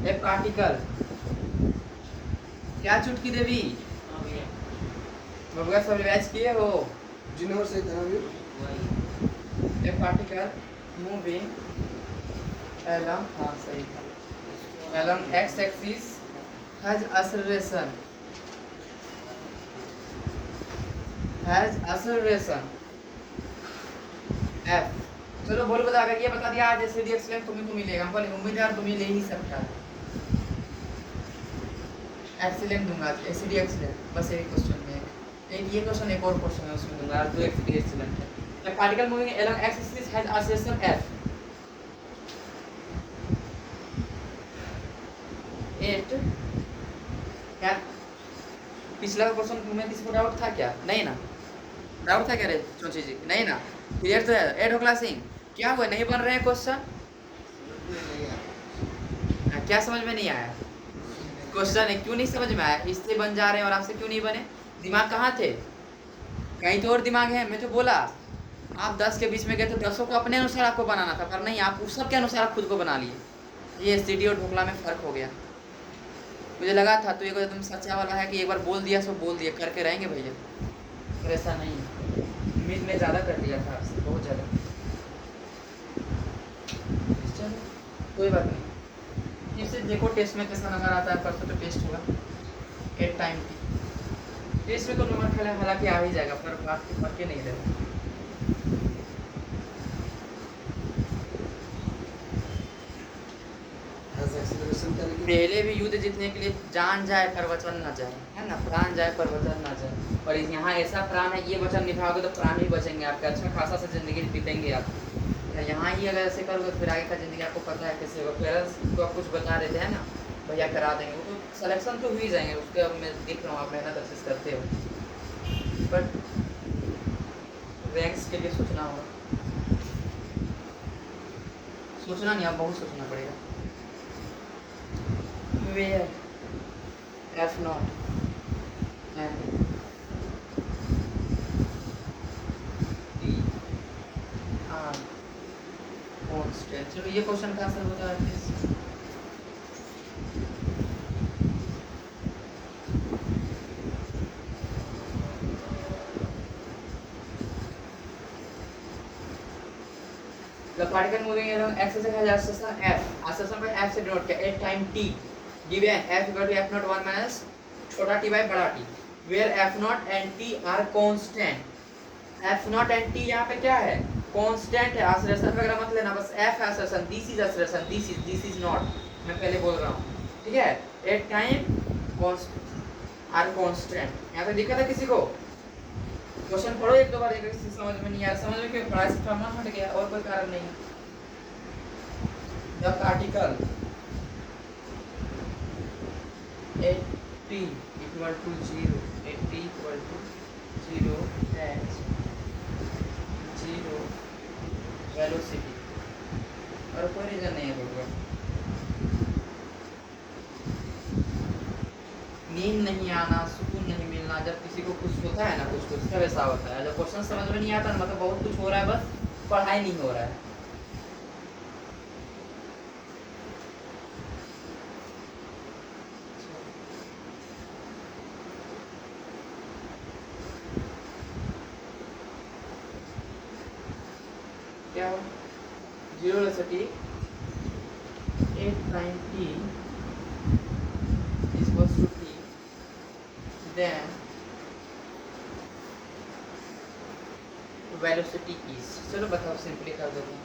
ए पार्टिकल, क्या चुटकी देवी बबुआ सब रिवाइज किए हो? जी नंबर सही था अभी। ए पार्टिकल मूविंग along, हाँ सही था, along x axis has acceleration f। चलो बोल बता, अगर ये बता दिया आज एसिडी एक्सीलेंट तुम्हें को मिलेगा, हमको उम्मीद है तुम्हें ले ही सकता है। एक्सीलेंट दूंगा एसिडी एक्सीलेंट, बस एक क्वेश्चन में एक ये क्वेश्चन, एक और क्वेश्चन है उसमें दूंगा, दो एसिडी एक्सीलेंट है। The particle moving along x axis has acceleration f। At क्या पिछला क्वेश्चन तुम्हें किसी को डाउट था क्या? नहीं ना, डाउट था क्या रे चौंची जी? नहीं ना, क्लियर तो है। एड हो क्लासिंग, क्या हुआ नहीं बन रहे हैं क्वेश्चन? क्या समझ में नहीं आया? क्वेश्चन है क्यों नहीं समझ में आया? इससे बन जा रहे हैं और आपसे क्यों नहीं बने? दिमाग कहाँ थे? कहीं तो और दिमाग है। मैं तो बोला आप 10 के बीच में गए तो 10 को अपने अनुसार आपको बनाना था, पर नहीं, आप उस सब के अनुसार आप खुद को बना लिए। ये एसिडी और ढोकला में फ़र्क हो गया। मुझे लगा था तो ये एकदम सच्चा वाला है कि एक बार बोल दिया सो बोल दिया, करके रहेंगे भैया, पर ऐसा नहीं है। उम्मीद में ज़्यादा कर दिया था आपसे, बहुत ज़्यादा। चलो कोई बात नहीं, फिर से देखो टेस्ट में कैसा नंबर आता है। परसों तो टेस्ट हुआ 8 टाइम की, टेस्ट में तो नंबर हालांकि आ ही जाएगा, पर आपके फर्क के नहीं रहेगा। पहले भी युद्ध जीतने के लिए जान जाए पर वचन न जाए, है ना, प्राण जाए पर वचन न जाए। और यहाँ ऐसा प्राण है, ये वचन निभाओगे तो प्राण ही बचेंगे आपके, अच्छा खासा से ज़िंदगी बीतेंगे आप। यहाँ ही अगर ऐसे करोगे तो फिर आगे का ज़िंदगी आपको पता है कैसे होगा। पेरेंट्स को आप कुछ बता रहे थे, है ना, भैया करा देंगे, वो तो सिलेक्शन तो हो ही जाएंगे उसके। अब मैं देख रहा हूँ आप मेहनत अच्छे से करते हो, बट रैंक्स के लिए सोचना होगा, सोचना नहीं, आप बहुत सोचना पड़ेगा। Where F0 and D are constant है। चलो ये क्वेश्चन का आंसर बता please. The particle moving along x-axis has acceleration f. Acceleration by f से डिनोट किया 8 time t given f equal to f naught 1 minus छोटा t by बड़ा t where f naught and t are constant. f naught and t यहाँ पे क्या है? कांस्टेंट है। एक्सेलरेशन वगैरह मत लेना, बस f है acceleration, this is acceleration, this is not, मैं पहले बोल रहा हूँ, ठीक है। At time constant are constant. यहाँ पे दिक्कत है किसी को? क्वेश्चन पढ़ो एक दो बार, एक चीज समझ में नहीं आ रहा, समझ में क्यों पढ़ाई से फॉर्मूला हट गया और कोई कारण नहीं। The particle at T equal to 0, at T equal to 0 H 0 velocity, और कोई रीजन नहीं है बिल्कुल। नींद नहीं आना, सुकून नहीं मिलना, जब किसी को कुछ होता है ना, कुछ कुछ तब ऐसा होता है। जब क्वेश्चन समझ में नहीं आता ना, मतलब बहुत कुछ हो रहा है, बस पढ़ाई नहीं हो रहा है। क्या हो? 0 velocity 8 time t equals to t, then velocity is, चलो बताओ, सिंपली कर देते हैं।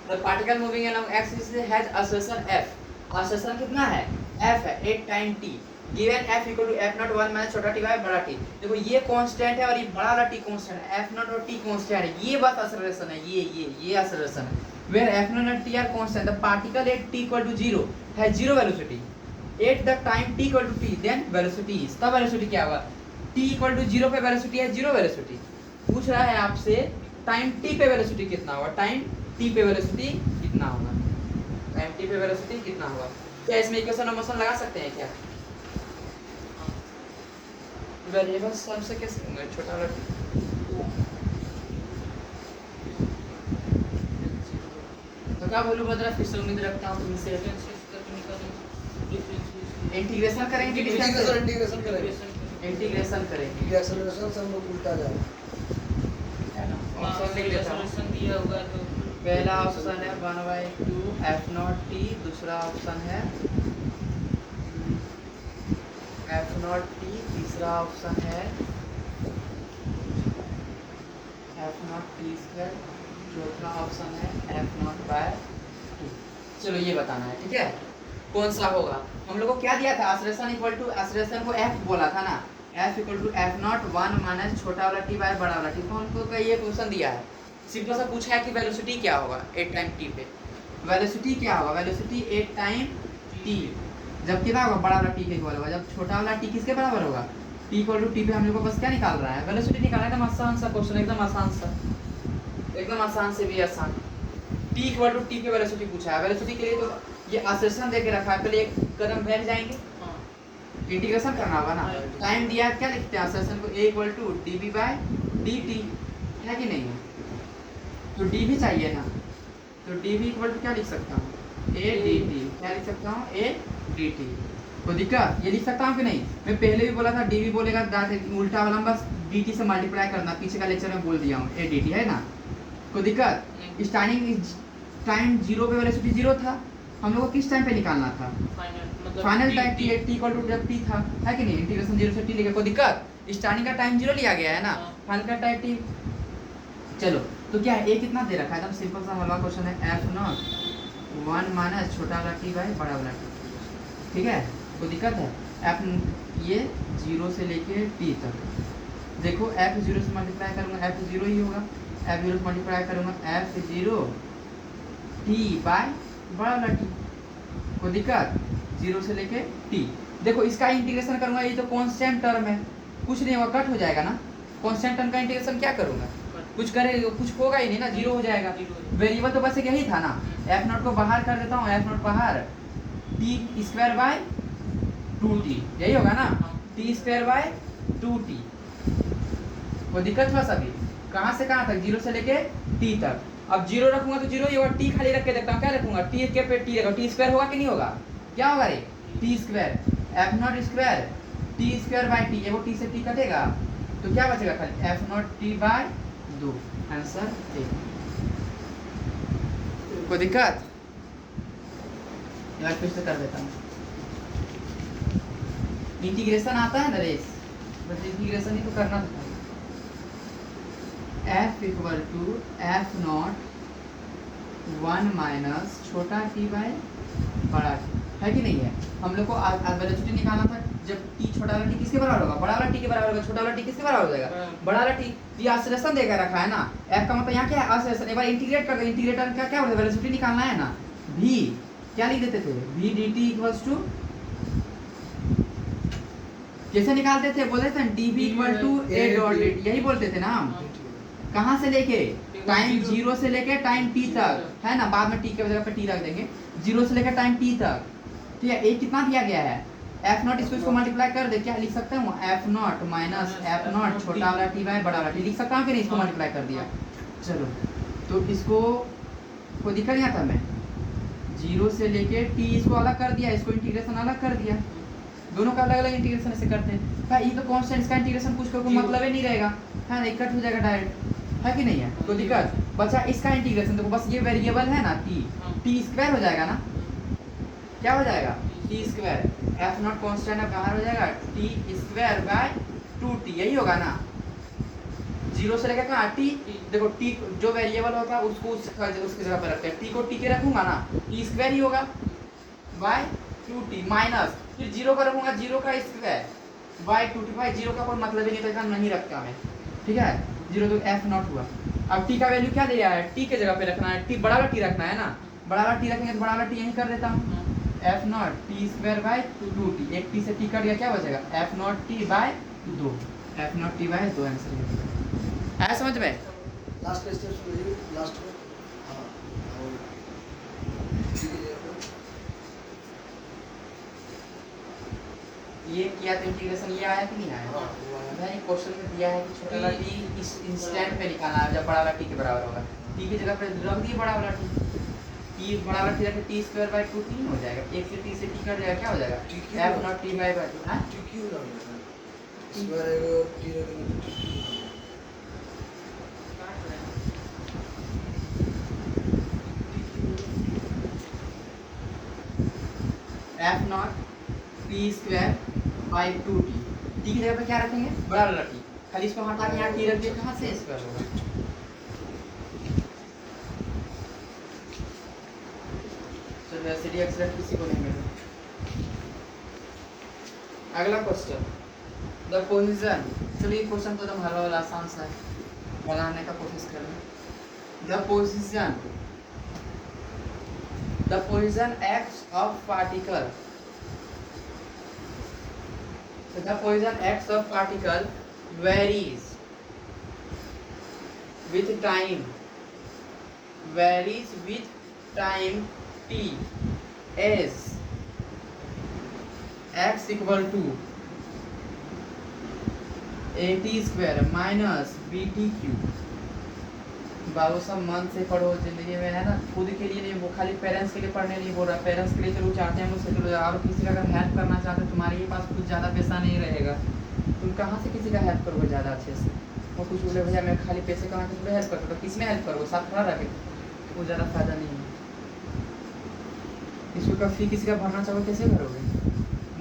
The particle moving along x-axis has acceleration f. acceleration कितना है? f है 8 time t given f equal to f naught 1 minus छोटा t by बड़ा t। देखो ये कांस्टेंट है और ये बड़ा वाला t कांस्टेंट है, f naught और t कांस्टेंट है, ये बस एक्सेलरेशन है, ये एक्सेलरेशन है। where f naught and t are constant, the particle at t equal to 0 has 0 velocity at the time t equal to t, then velocity is, तब वेलोसिटी क्या होगा? t equal to 0 पे वेलोसिटी है 0 वेलोसिटी। पूछ रहा है आपसे टाइम t पे वेलोसिटी कितना होगा, टाइम t पे वेलोसिटी कितना होगा, टाइम t पे वेलोसिटी कितना होगा। क्या इसमें इक्वेशन और मोशन लगा सकते हैं क्या? वेरिएबल सम से कैसे होंगे? छोटा वाला तो क्या बोलूं बदला, फिर से उम्मीद रखता हूं तुमसे। इंटीग्रेशन करेंगे, इंटीग्रेशन करेंगे, इंटीग्रेशन करेंगे, ये एक्सेलरेशन सब लोग उल्टा जाए है ना। ऑप्शन लिख लेता हूं। दिया होगा तो पहला ऑप्शन है 1/2 f naught t, दूसरा ऑप्शन है f naught t, तीसरा ऑप्शन है f naught t स्क्वायर, चौथा ऑप्शन है f naught by 2। चलो ये बताना है, ठीक है, कौन सा होगा। हम लोग को क्या दिया था? एक्सेलरेशन इक्वल टू, एक्सेलरेशन को f बोला था ना, f equal to f naught 1 माइनस छोटा वाला t बाय बड़ा वाला t। तो हमको का ये क्वेश्चन दिया है, सिंपल सा पूछा है कि वेलोसिटी क्या होगा 8 टाइम t पे। वेलोसिटी क्या होगा? वेलोसिटी 8 टाइम t, जब कितना होगा? बड़ा वाला t के इक्वल होगा। जब छोटा वाला t किसके बराबर होगा? t इक्वल टू t पे हम लोग को बस क्या निकाल रहा है? वेलोसिटी निकालना है। एकदम आसान सा क्वेश्चन, एकदम आसान सा, एकदम आसान से भी आसान। t इक्वल टू t पे वेलोसिटी पूछा है। वेलोसिटी के लिए तो ये एक्सेलरेशन दे के रखा है, पहले एक कदम बैठ जाएंगे, इंटीग्रेशन करना होगा ना। टाइम दिया है, क्या लिखते हैं एक्सेलरेशन को? a equal to dv by dt, है कि नहीं है? तो dv चाहिए ना, तो dv इक्वल टू क्या लिख सकता हूँ? a dt, क्या लिख सकता हूँ? a dt। तो दिक्कत ये लिख सकता हूँ कि नहीं? मैं पहले भी बोला था dv बोलेगा उल्टा वाला, बस dt से मल्टीप्लाई करना, पीछे का लेक्चर में बोल दिया हूँ, a dt है ना। कोई दिक्कत? स्टार्टिंग टाइम 0 पे वेलोसिटी 0 था, हम लोग को किस टाइम पे निकालना था? Final time t equal to जब t था, है कि नहीं? इंटीग्रेशन 0 से t लेके, कोई दिक्कत? स्टार्टिंग का टाइम 0 लिया गया है ना, फाइनल का टाइम t। चलो तो क्या है, a कितना दे रखा है? एकदम सिंपल सा हमारा क्वेश्चन है, f naught 1 माइनस छोटा वाला t बाय बड़ा वाला t, ठीक है। कोई दिक्कत है? f ये 0 से लेके t तक, देखो f 0 से मल्टीप्लाई करूँगा f 0 ही होगा, f 0 से मल्टीप्लाई करूँगा f 0 t बाय बड़ा वाला t। कोई दिक्कत? 0 से लेके t। देखो इसका इंटीग्रेशन करूँगा, ये तो कांस्टेंट टर्म है, कुछ नहीं होगा, कट हो जाएगा ना। कांस्टेंट टर्म का इंटीग्रेशन क्या करूँगा? कुछ करेगा, कुछ होगा ही नहीं ना, 0 हो जाएगा। वेरिएबल तो बस यही था ना, f नॉट को बाहर कर देता हूँ, f नॉट बाहर t स्क्वायर बाय 2t, यही होगा ना, t स्क्वायर बाय 2t। कोई दिक्कत हुआ सभी? कहाँ से कहाँ तक? 0 से लेके t तक। अब जीरो रखूंगा तो जीरो ही होगा, टी खाली रख के देखता हूँ क्या रखूंगा, टी के पे टी रखा, टी स्क्वायर होगा कि नहीं होगा, क्या होगा रे, T square F not square T square by T, वो टी से टी कटेगा तो क्या बचेगा खाली F naught T by 2, answer A. कोई दिक्कत, फिर से कर देता हूँ। इंटीग्रेशन आता है नरेश, बस इंटीग्रेशन ही तो करना था। F equal to F naught 1 माइनस छोटा टी बाई बड़ा टी, है कि नहीं है। हम लोग को वेलोसिटी निकालना था, जब टी छोटा वाला टी किसके बराबर होगा, बड़ा वाला टी के बराबर होगा, छोटा वाला टी किसके बराबर हो जाएगा, बड़ा वाला टी। ये आश्लेषण देकर रखा है ना, एफ का मतलब यहाँ क्या है आश्लेषण, एक बार इंटीग्रेट कर दो, इंटीग्रेटर का क्या होता है, वेलोसिटी निकालना है ना, v क्या लिख देते थे, v dt इक्वल्स टू, कैसे निकालते थे, बोलते थे dv equal to a dot dt, यही बोलते थे ना हम, कहाँ से लेके, टाइम 0 से लेके टाइम t तक, है ना, बाद में t के जगह पे t रख देंगे, 0 से लेकर टाइम t तक, ठीक है। a कितना दिया गया है, एफ नॉट, इसको मल्टीप्लाई कर दे, क्या लिख सकता हूँ, F not minus F not छोटा वाला टी बाई बड़ा वाला टी, लिख सकता हूँ कि नहीं, इसको मल्टीप्लाई कर दिया। चलो तो इसको कोई दिक्कत नहीं आता, मैं 0 से लेके टी इसको अलग कर दिया, इसको इंटीग्रेशन अलग कर दिया, दोनों का अलग अलग इंटीग्रेशन ऐसे करते हैं। हाँ, ये तो कांस्टेंट, इसका इंटीग्रेशन कुछ को मतलब ही नहीं रहेगा, है ना, कट हो जाएगा डायरेक्ट, है कि नहीं है, तो दिक्कत बचा इसका इंटीग्रेशन। देखो बस ये वेरिएबल है ना टी स्क्वायर हो जाएगा ना, क्या हो जाएगा, T square, F not constant है बाहर हो जाएगा, टी स्क्वायर बाय 2t, यही होगा ना, 0 से लेकर कहाँ टी, देखो टी जो वेरिएबल होता है उसको उसकी जगह पर रखते हैं, टी को टी के रखूंगा ना, टी स्क्वायर ही होगा बाय 2t माइनस, फिर 0 का रखूंगा 0 का स्क्वायर बाय 2t, भाई 0 का कोई मतलब ही नहीं था, नहीं रखता मैं, ठीक है, 0 तो एफ नॉट हुआ। अब टी का वैल्यू क्या दिया है, टी के जगह पे रखना है, टी बड़ा वाला टी रखना है ना, बड़ा वाला टी रखेंगे तो बड़ा वाला टी यहीं कर देता हूँ, F naught T square by 2t, एक टी से टी कट गया, क्या बचेगा F naught T by 2, F naught T by 2, answer है समझ में। लास्ट का स्टेप सुनिए, लास्ट में हाँ, और ठीक है, ये किया तो इंटीग्रेशन ये आया कि नहीं आया, हाँ, वो आया। भाई क्वेश्चन में दिया है कि छोटा वाला टी इस इंस्टेंट पे निकालना है, जब बड़ा वाला टी के बराबर होगा, टी की जगह पे रख दिए बड़ा वाला टी बड़ा वाला टी रखे, टी स्क्वायर बाय 2t हो जाएगा, एक से टी से टी कट जाएगा, क्या हो जाएगा एफ नॉट टी बाय 2, हां टी क्यों ना होगा, इसमें रहेगा टी रहेगा तो टी क्यों ना F naught T square by 2t, T की जगह पे क्या रखेंगे बड़ा वाला टी, खाली इसको हटा के यहाँ टी रख दिए, कहाँ से स्क्वायर होगा, वेलोसिटी एक्सीलेरेट किसी को नहीं मिला। अगला क्वेश्चन, द पोजीशन, चलिए क्वेश्चन तो एकदम हल्का वाला आसान सा है, बनाने का कोशिश करें। The position x of particle, the position x of particle varies with time t as x equal to at square minus bt cube। बाबू सब मन से पढ़ो, जिंदगी में है ना, खुद के लिए नहीं, वो खाली पेरेंट्स के लिए पढ़ने नहीं बोल रहा, पेरेंट्स के लिए चलो चाहते हैं हम लोग सेटल हो जाए, और किसी का अगर हेल्प करना चाहते हो, तुम्हारे ही पास कुछ ज़्यादा पैसा नहीं रहेगा, तुम कहाँ से किसी का हेल्प करोगे ज़्यादा अच्छे से, वो कुछ बोले भैया मैं खाली पैसे कमा के थोड़े हेल्प कर सकता, किस में हेल्प करोगे, साथ खड़ा रखे, वो ज़्यादा फायदा नहीं है। किसी का फी किसी का भरना चाहो कैसे भरोगे,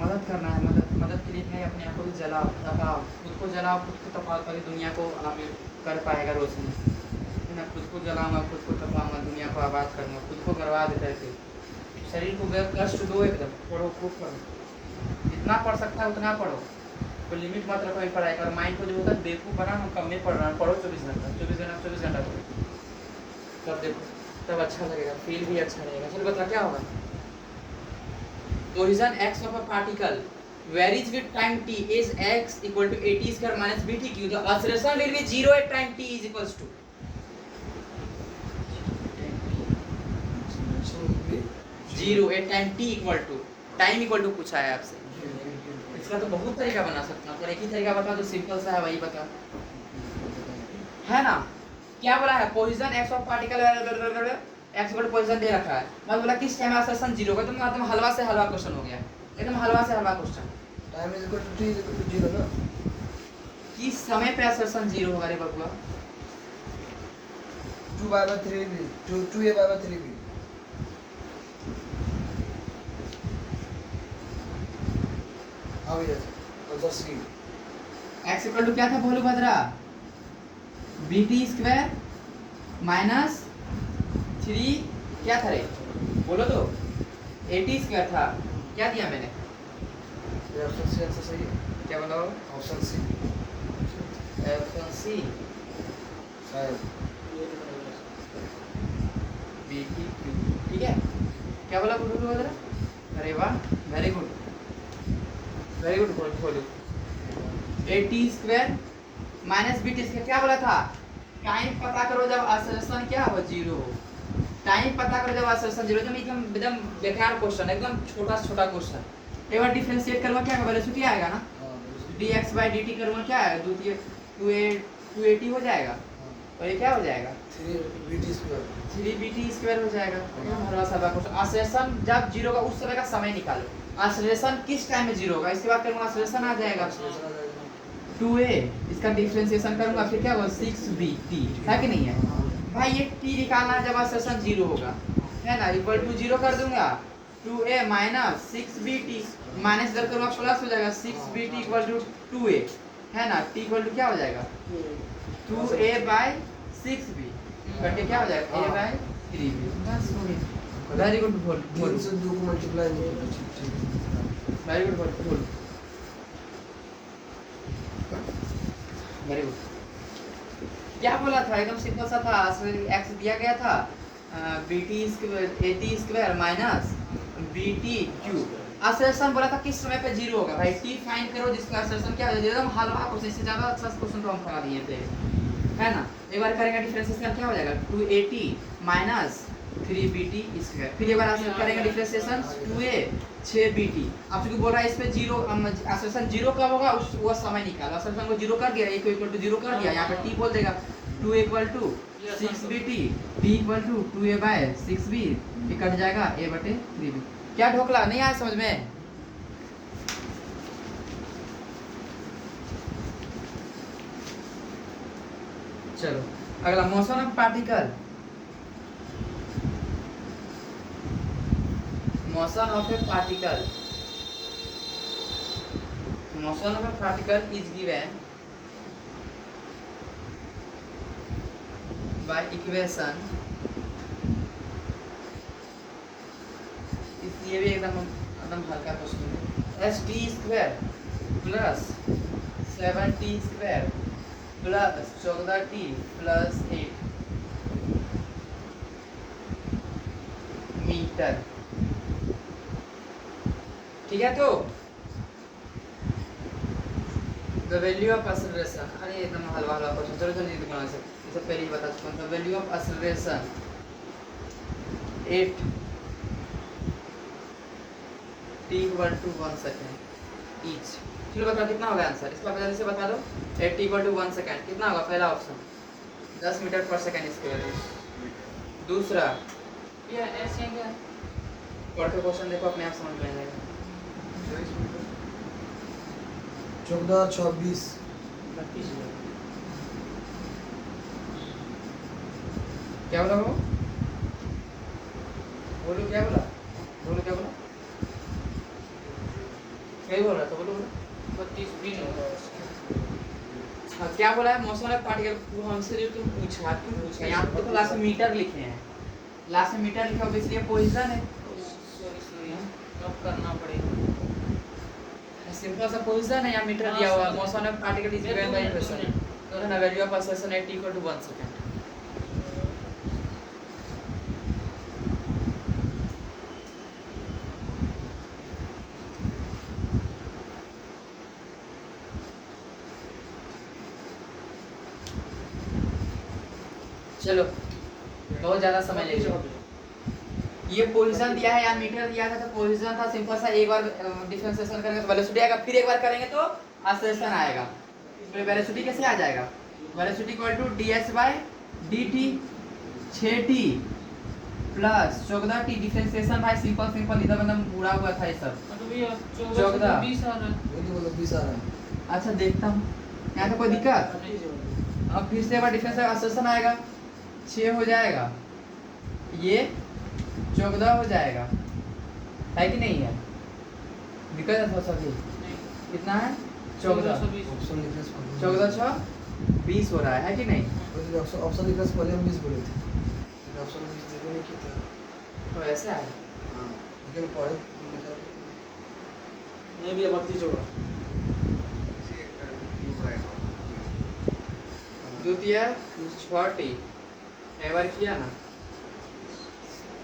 मदद करना है, मदद के लिए नहीं, अपने आप को भी जलाओ, तपाओ, खुद को जलाओ, खुद को तपाओ, तभी दुनिया को कर पाएगा रोशनी, ना खुद को जलाऊंगा, खुद को तपाऊंगा, दुनिया को आबाद करूंगा, खुद को बर्बाद करके, शरीर को कष्ट दो, एकदम पढ़ो, खूब पढ़ो, जितना पढ़ सकता है उतना पढ़ो, कोई लिमिट मत रखो पढ़ाई का, और माइंड को जो होता है बेवकूफ़ बना, हम कम में पढ़ रहे हैं, पढ़ो 24 घंटा पढ़ो, तब देखो तब अच्छा लगेगा, फील भी अच्छा रहेगा। चलो बता क्या होगा, position x of a particle varies with time t is x equal to at square minus bt cube, the acceleration will be 0 at time t is equals to 0 at time t equal to, time equal to पूछा है आपसे, इसका तो बहुत तरीका बना सकता हूँ, पर एक ही तरीका बता जो सिंपल सा है वही बता, है ना, क्या बोला है position x of particle x equal to position दे रखा है, मैं बोला किस टाइम असर्शन 0 होगा, तो मतलब हलवा से हलवा क्वेश्चन हो गया, एकदम हलवा से हलवा question. Time is equal to t is equal to 0 ना, किस समय पे असर्शन 0 होगा रे बबुआ? 2/3b 2a/3b। अब ये answer C. X equal to क्या था भोलू भद्रा? bt स्क्वायर माइनस 3 क्या था रे बोलो तो, 80 स्क्वायर था, क्या दिया मैंने? ये ऑप्शन सी आंसर सही है। क्या बोला? ऑप्शन सी ऑप्शन सी शायद। bt ठीक है, क्या बोला भोलू भद्रा? अरे वाह वेरी गुड भोलू। 80 स्क्वायर माइनस bt स्क्वायर, क्या बोला था? टाइम पता करो जब असर्शन क्या हो 0 हो, टाइम पता करो जब असर्शन 0, एकदम बेकार क्वेश्चन, एकदम छोटा छोटा क्वेश्चन। एक बार डिफरेंशिएट करूंगा क्या वेलोसिटी आएगा ना, dx/dt करूंगा क्या है, द्वितीय 280 हो जाएगा, और ये क्या हो जाएगा 3bt स्क्वायर। 3bt स्क्वायर हो जाएगा। हमारा सवाल क्वेश्चन असर्शन जब 0 का उस समय का समय निकालो, असर्शन किस टाइम में 0 होगा, इसके बाद करूंगा असर्शन आ जाएगा 2a, इसका डिफरेंशिएशन करूंगा फिर क्या होगा 6bt, है कि नहीं है भाई? ये t निकालना है जब असर्शन 0 होगा, है ना, इक्वल टू 0 कर दूंगा 2a माइनस 6bt, माइनस इधर करूंगा प्लस हो जाएगा 6bt इक्वल टू 2a, है ना, t इक्वल टू क्या हो जाएगा 2a/6b बटे क्या हो जाएगा a/3b, बस हो गया। वेरी गुड बोल 3 से 2 को मल्टीप्लाई नहीं करना। वेरी गुड बोल वेरी गुड। क्या बोला था? एकदम सिंपल सा था, एक्स दिया गया था bt square 80 square minus bt cube. Assertion बोला था किस समय पे 0 होगा भाई, t फाइंड करो जिसका असर्शन क्या हो जाएगा, एकदम हलवा क्वेश्चन, इससे ज्यादा अच्छा क्वेश्चन तो हम करा दिए थे, है ना। एक बार करेंगे डिफरेंशिएशन क्या हो जाएगा 280 माइनस 3bt स्क्वायर, फिर एक बार करेंगे डिफरेंशिएशन 2a 6bt। अब चूंकि बोल रहा है इस पे 0 असर्शन 0 कब होगा उस वो समय निकालो, असर्शन को 0 कर दिया, a को इक्वल टू 0 कर दिया, यहाँ पे t बोल देगा 2 equal to 6bt, t equal to 2a/6b, ये कट जाएगा a/3b। क्या ढोकला नहीं आया समझ में? चलो अगला motion of particle, motion of a particle is given by equation, इसलिए भी एकदम हल्का क्वेश्चन है, st square plus 7t square plus 14t plus 8 metre, ठीक है। तो द वैल्यू ऑफ एक्सेलरेशन, अरे एकदम हलवा क्वेश्चन, चलो जल्दी दिखाना से, इसे पहले ही बता चुका हूं। The value of acceleration 8 t equal to 1 second each. चलो बता कितना होगा आंसर, इसका जल्दी से बता दो। 8 t इक्वल टू 1 सेकंड कितना होगा? पहला ऑप्शन 10 मीटर पर सेकंड स्क्वायर। दूसरा ये ऐसे क्या पढ़ के क्वेश्चन देखो, अपने आप समझ में आ जाएगा। 14 26 क्या बोला वो? बोलो क्या बोला? बोलो क्या बोला? क्या बोल रहा था? बोलो 32 भी नहीं होगा। हाँ क्या बोला है? मोशन ऑफ पार्टिकल हमसे जो तुम पूछा क्यों पूछा? यहाँ पे तो लास्ट में मीटर लिखे हैं, लास्ट में मीटर लिखा होगा इसलिए पोजीशन है। सॉरी कब करना पड़ेगा, सिंपल सा पोजीशन है, यहाँ मीटर दिया हुआ है। Motion of particle is given by equation, तो ना value of acceleration at equal to 1 second. चलो बहुत ज्यादा समय लेगा। ये पोजीशन दिया है या मीटर दिया था, तो पोजीशन था सिंपल सा, एक बार डिफरेंशिएशन करेंगे तो वेलोसिटी आएगा, फिर एक बार करेंगे तो एक्सेलरेशन आएगा। इसमें वेलोसिटी कैसे आ जाएगा? Velocity equal to ds by dt 6t plus 14t differentiation भाई सिंपल सिंपल इधर मतलब बुरा हुआ था ये सब। तो भैया 14 20 आ रहा है। वही तो बोलो 20 आ रहा है। अच्छा देखता हूँ यहाँ से कोई दिक्कत। अब फिर से एक बार डिफरेंस असर्शन आएगा 6 हो जाएगा, ये 14 हो जाएगा, है कि नहीं है? दिक्कत है थोड़ा सा भी। कितना है? 14। ऑप्शन लिखने से पहले 14 6 20 हो रहा है कि नहीं? ऑप्शन लिखने से पहले हम 20 बोले थे, लेकिन ऑप्शन 20 देने नहीं किया था। तो ऐसा है। हाँ लेकिन पढ़े लिखा नहीं भैया 32 होगा। द्वितीय 6t एक बार किया ना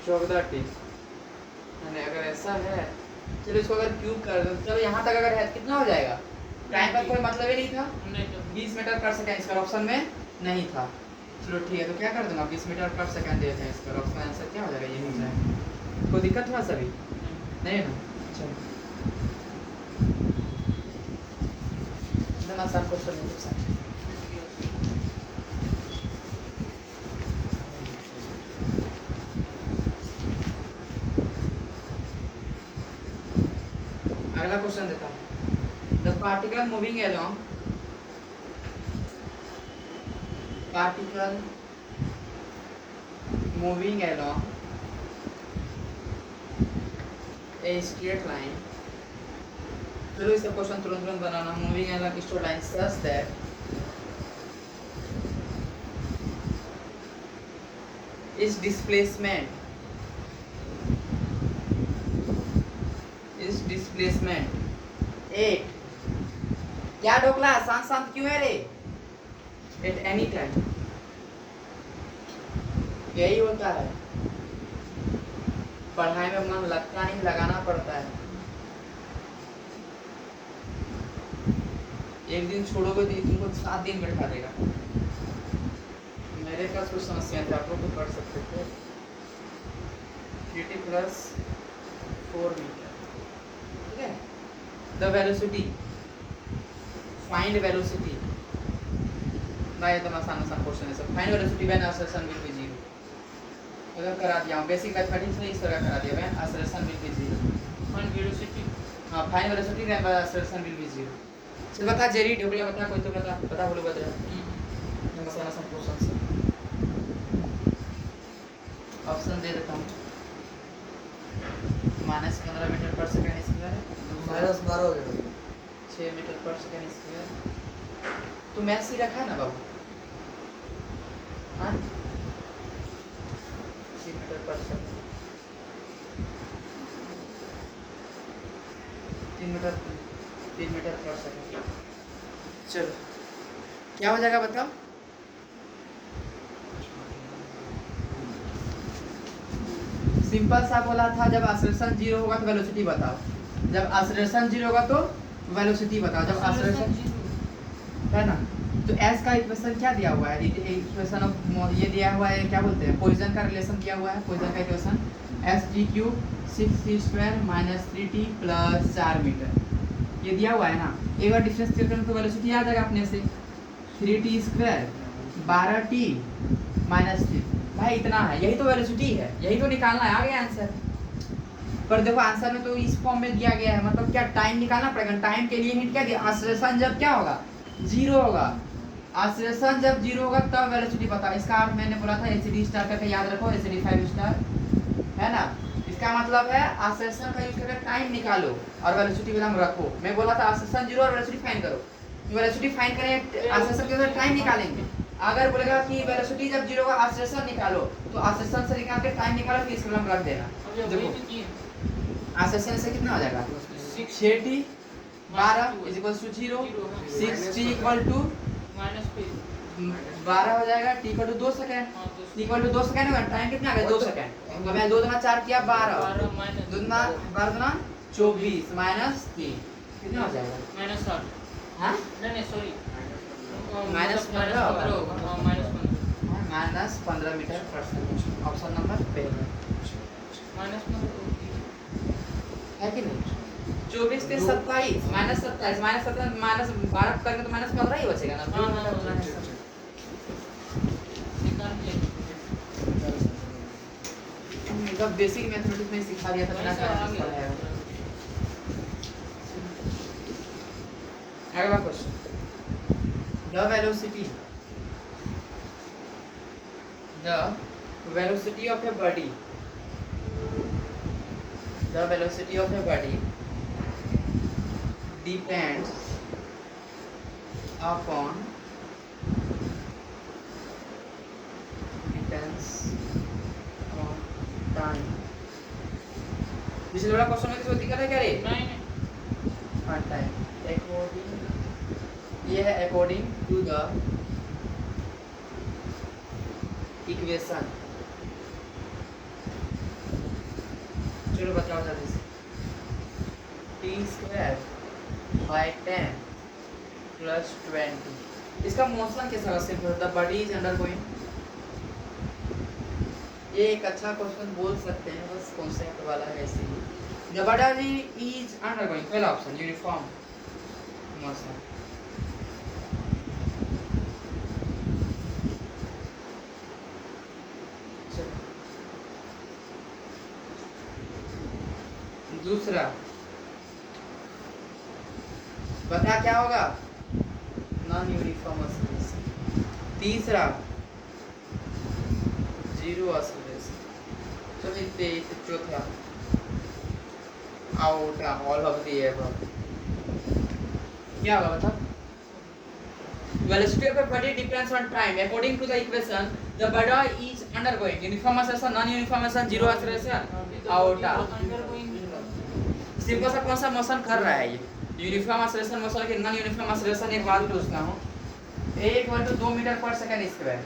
14t, यानी अगर ऐसा है चलो इसको अगर क्यूब कर दो, चलो यहाँ तक अगर है कितना हो जाएगा? टाइम का कोई मतलब ही नहीं था, नहीं तो 20 मीटर पर सेकंड इसका ऑप्शन में नहीं था। चलो ठीक है, तो क्या कर दूंगा 20 मीटर पर सेकंड देते हैं, इसका ऑप्शन आंसर क्या हो जाएगा? ये हो जाएगा। कोई दिक्कत थोड़ा सा भी नहीं ना? चलो इतना आसान क्वेश्चन नहीं पूछा। अगला क्वेश्चन देता हूँ। The particle moving along a straight line, चलो इसका क्वेश्चन तुरंत तुरंत बनाना। Moving along a straight line such that its displacement at, क्या ढोकला शांत शांत क्यों है रे? एट एनी टाइम, यही होता है पढ़ाई में, मन लगता नहीं, लगाना पड़ता है। एक दिन छोड़ोगे तो तुमको 7 दिन बैठा देगा। मेरे पास कुछ समस्या थी, आप लोग तो पढ़ सकते थे। 3t प्लस 4 मीटर, ठीक है। द वेलोसिटी, फाइंड वेलोसिटी भाई, एकदम आसान आसान क्वेश्चन है सब। Find velocity when acceleration will be 0, अगर करा दिया हूं बेसिक मैथमेटिक्स में, इस तरह करा दिया when acceleration will be 0। Find velocity, हां find velocity when acceleration will be 0। चल बता जेरी ढोकला, बता कोई तो बता बोलो बता। आसान आसान क्वेश्चन से ऑप्शन दे देता हूं। -15 मीटर पर सेकंड स्क्वायर, -12 हो गया। 6 मीटर पर सेकंड स्क्वायर। तो मैथ्स ही रखा है ना बाबू? हाँ 6 मीटर पर सेकंड, 3 मीटर पर सेकंड। चलो क्या हो जाएगा बताओ? सिंपल सा बोला था, जब एक्सेलरेशन 0 होगा तो वेलोसिटी बताओ, जब एक्सेलरेशन 0 होगा तो वेलोसिटी बताओ। जब एक्सेलरेशन है ना, तो एस का इक्वेशन क्या दिया हुआ है? इक्वेशन ऑफ ये दिया हुआ है, क्या बोलते हैं, पॉइसन का रिलेशन दिया हुआ है। पॉइसन का equation s3³ 6c² - 3t + 4 metre, ये दिया हुआ है ना। एक बार डिफरेंस करें तो वेलोसिटी आ जाएगा अपने से, 3t² 12t - 3। भाई इतना है, यही तो वेलोसिटी है, यही तो निकालना है। आ गया आंसर। पर देखो आंसर में तो इस फॉर्म में दिया गया है, मतलब क्या टाइम निकालना पड़ेगा। टाइम के लिए हिंट क्या दिया? एक्सेलरेशन जब क्या होगा? 0 होगा। एक्सेलरेशन जब 0 होगा तब वेलोसिटी पता। इसका अर्थ मैंने बोला था एसिडी स्टार करके याद रखो, एसिडी 5 स्टार है ना। इसका मतलब है एक्सेलरेशन का यूज करके टाइम निकालो और वेलोसिटी का नाम रखो। मैं बोला था एक्सेलरेशन 0 और वेलोसिटी फाइंड करो। वेलोसिटी फाइंड करें, एक्सेलरेशन के अंदर टाइम निकालेंगे। अगर बोलेगा कि वेलोसिटी जब 0 होगा एक्सेलरेशन निकालो, तो एक्सेलरेशन से निकाल के टाइम निकालो, फिर इसका नाम रख देना। देखो एक्सेलरेशन से कितना हो जाएगा? 6t 12 = 0, 6t = -12 हो जाएगा, t = 2 सेकंड। t = 2 सेकंड होगा, टाइम कितना आ गया? 2 सेकंड। तो मैं 2 × 4 किया 12, 2 × 12 = 24 - 3 कितना हो जाएगा? -8। हां नहीं सॉरी, -15 -15 -15 मीटर पर सेकंड। ऑप्शन नंबर पहला है कि नहीं? 24 पे 27 -27 -12 करेंगे तो -15 ही बचेगा ना। हाँ, हाँ, हाँ। मतलब बेसिक मैथमेटिक्स में सिखा दिया था बिना काइनेटिक्स पढ़ाया हुआ। अगला question, the velocity of a body, the velocity of a body depends upon time। पिछले वाला क्वेश्चन में किसी को दिक्कत है क्या रे? नहीं हाँ, टाइम अकॉर्डिंग, ये है अकॉर्डिंग टू द इक्वेशन। चलो बताओ जल्दी से। t²/10 + 20, इसका मोशन कैसा होगा? Simple, the body is undergoing. ये एक अच्छा क्वेश्चन बोल सकते हैं, बस कॉन्सेप्ट वाला है इसीलिए। द बॉडी इज अंडरगोइंग, पहला ऑप्शन यूनिफॉर्म मोशन। दूसरा बता क्या होगा? Non uniform oscillation. तीसरा जीरो ऑसिलेशन। चलिए चौथा out all of the above. क्या होगा बता? Velocity of a body depends on time. According to the equation, the body is undergoing uniform acceleration, non-uniform acceleration, zero acceleration, outta. Simple सा कौन सा मोशन कर रहा है ये? यूनिफॉर्म एक्सेलरेशन मोशन के नॉन यूनिफॉर्म एक्सेलरेशन। एक बात पूछता हूँ, 1/2 मीटर पर सेकंड स्क्वायर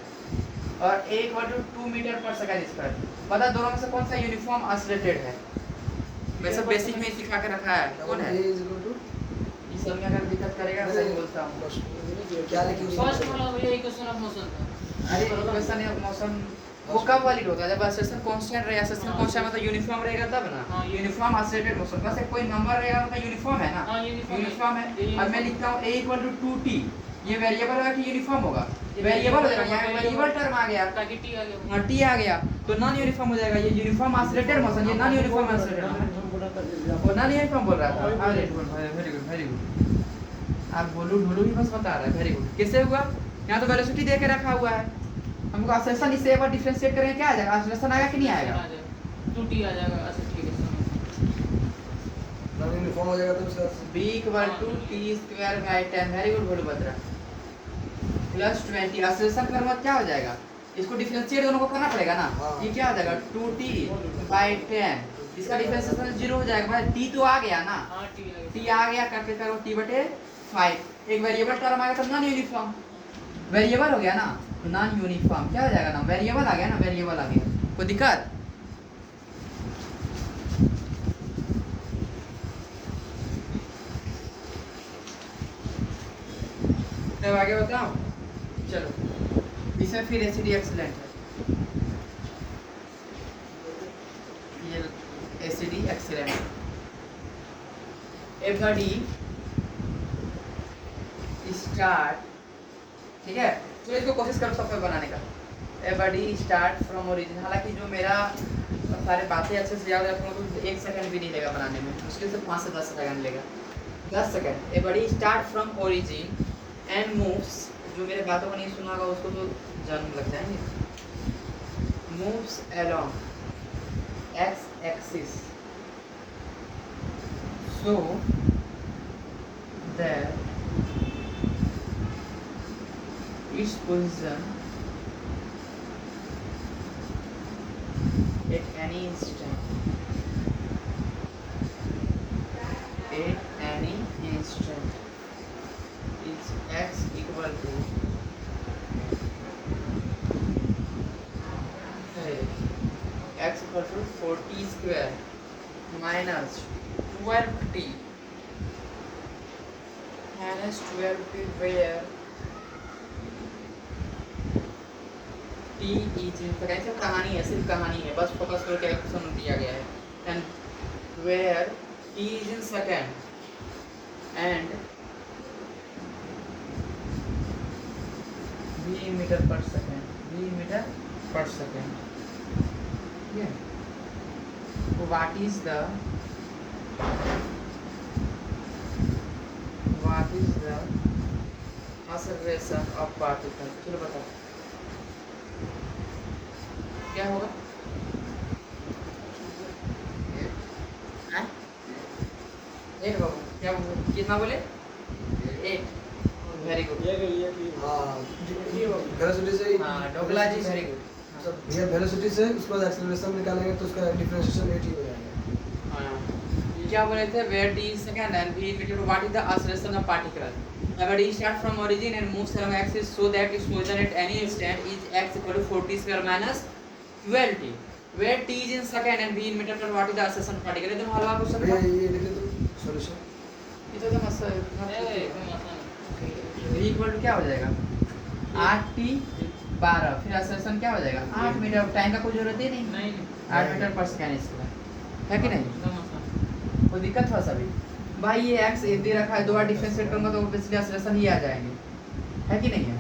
और 1/2 मीटर पर सेकंड स्क्वायर, बता दोनों में से कौन सा यूनिफॉर्म एक्सेलरेटेड है? वैसे बेसिक में सिखा के रखा है, कौन है? A is equal to ये सब में अगर दिक्कत करेगा तो सही बोलता हूँ। क्या लिखी हुई फर्स्ट है? वाला भैया इक्वेशन ऑफ मोशन था। अरे इक्वेशन ऑफ मोशन वो कब वैलिड होता है? जब एक्सेलरेशन कांस्टेंट रहेगा। एक्सेलरेशन कांस्टेंट मतलब यूनिफॉर्म रहेगा तब ना। हाँ, यूनिफॉर्म एक्सेलरेटेड मोशन, बस एक कोई नंबर रहेगा मतलब यूनिफॉर्म है ना। हाँ, यूनिफॉर्म है। है। अब मैं लिखता हूँ a = 2t, ये वेरिएबल होगा कि यूनिफॉर्म होगा? वेरिएबल हो जाएगा, यहाँ वेरिएबल टर्म आ गया, ताकि टी आ गया। हाँ t आ गया तो नॉन यूनिफॉर्म हो जाएगा। ये यूनिफॉर्म एक्सेलरेटेड मोशन, ये नॉन यूनिफॉर्म एक्सेलरेटेड मोशन। वो नॉन यूनिफॉर्म बोल रहा था। अरे वेरी गुड वेरी गुड। आप बोलू ढोलू भी बस बता रहा है, वेरी गुड। कैसे हुआ? यहाँ तो वेलोसिटी दे के रखा हुआ है, हमको एक्सेलरेशन इससे एक बार डिफरेंशिएट करेंगे, क्या आ जाएगा? एक्सेलरेशन आएगा कि नहीं आएगा? टू टी आ जाएगा। अच्छा ठीक है, समझ। नॉन यूनिफॉर्म हो जाएगा तो उसका b = t²/10, वेरी गुड बोलू बतरा, + 20। एक्सेलरेशन का मतलब क्या हो जाएगा? इसको डिफरेंशिएट दोनों को करना पड़ेगा ना। हाँ। ये क्या हो जाएगा? 2t/10, इसका डिफरेंशिएशन 0 हो जाएगा। भाई t तो आ गया ना, हाँ टी आ गया। t आ गया, करके करो t/5। एक वेरिएबल टर्म आ गया तो नॉन यूनिफॉर्म वेरिएबल हो गया ना, तो नॉन यूनिफॉर्म क्या हो जाएगा ना? वेरिएबल आ गया ना, वेरिएबल आ गया। कोई दिक्कत? तब आगे बताओ। चलो इसमें फिर एसिडी एक्सीलेंट है, ये ACD excellent. A body start, ठीक है? तो इसको कोशिश करो सब पे बनाने का। A body start from origin. हालांकि जो मेरा सारे बातें अच्छे से याद रखूँगा तो 1 सेकंड भी नहीं लेगा बनाने में, मुश्किल से 5 से 10 सेकंड लेगा। 10 second. A body start from origin and moves, जो मेरे बातों को नहीं सुना होगा उसको तो जन्म लग जाएंगे। Moves along x axis so that its position at any instant is x equal to x equal to 4t² minus 12t where t is in second. से कहानी है, सिर्फ कहानी है, बस फोकस करो क्या क्वेश्चन दिया गया है। And where t is in second and v metre पर सेकंड, ठीक है? What is the acceleration of particle, चलो बताओ क्या होगा? हाँ? 8 बाबू, क्या बोले? कितना बोले? 8। Very good. हाँ वेलोसिटी से हाँ डोगला जी वेरी गुड। सब भैया वेलोसिटी से उसके बाद एक्सेलरेशन निकालेंगे तो उसका डिफरेंशिएशन 8 ही हो जाएगा। क्या बोले थे? where d is second and v equal to what is the acceleration of particle? अगर d start from origin and moves along axis so that its position at any instant is x equal to 4t square minus 12t. Where t is in second and v in meter per what is the acceleration of particle? एकदम हलवा क्वेश्चन भैया था। ये लिखे तो सॉल्यूशन ये तो मस्त v equal to क्या हो जाएगा? 8t 12 फिर acceleration क्या हो जाएगा? 8 मीटर। टाइम का कोई जरूरत ही नहीं। 8 मीटर पर सेकंड स्क्वायर है कि नहीं? कोई दिक्कत थोड़ा सा भी? भाई ये x एक दे रखा है, दो बार डिफरेंशिएट करूंगा तो ऑब्वियसली एक्सेलरेशन ही आ जाएंगे, है कि नहीं है?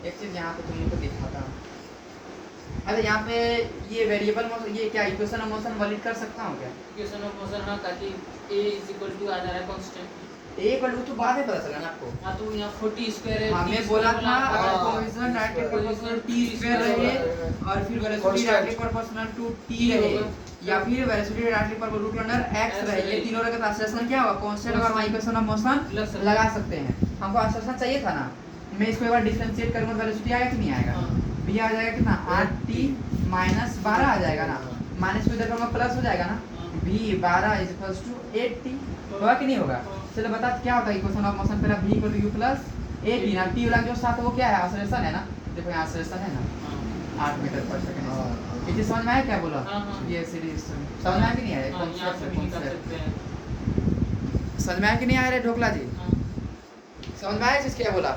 एक चीज यहाँ पे तुम लोग को दिखाता हूँ। अच्छा यहाँ पे ये वेरिएबल मोशन, ये क्या इक्वेशन ऑफ मोशन वैलिड कर सकता हूँ क्या? इक्वेशन ऑफ मोशन हाँ, ताकि a इक्वल टू आ जा रहा है कांस्टेंट। ए इक्वल टू तो बाद में पता चला ना आपको। हाँ तो यहाँ 40 स्क्वायर है। हमें बोला था अगर हाँ, position directly proportional t square रहे और फिर velocity Constant. Directly proportional to t रहे या फिर वेलोसिटी डायरेक्टली पर रूट अंडर x रहे, ये तीनों रहे तो एक्सेलरेशन क्या होगा? कांस्टेंट और वहाँ इक्वेशन ऑफ मोशन लगा सकते हैं। हमको एक्सेलरेशन चाहिए था ना, मैं इसको एक बार डिफरेंशिएट करूंगा वेलोसिटी आएगा कि नहीं आएगा? v आ जाएगा कितना? 8t माइनस 12 आ जाएगा ना, माइनस को इधर करूंगा प्लस हो जाएगा ना, v 12 is equals to 8t। होगा कि नहीं होगा? चलो बता क्या होता है इक्वेशन ऑफ मोशन? पहला v equal to u plus 8t ना, t वाला जो साथ वो क्या है? एक्सेलरेशन है ना, देखो यहाँ एक्सेलरेशन है ना 8 मीटर पर सेकंड। ये चीज समझ में आया क्या बोला? ये सीरीज समझ में आया कि नहीं आया? कॉन्सेप्ट समझ में आया कि नहीं आया रे ढोकला जी? समझ में आया चीज क्या बोला?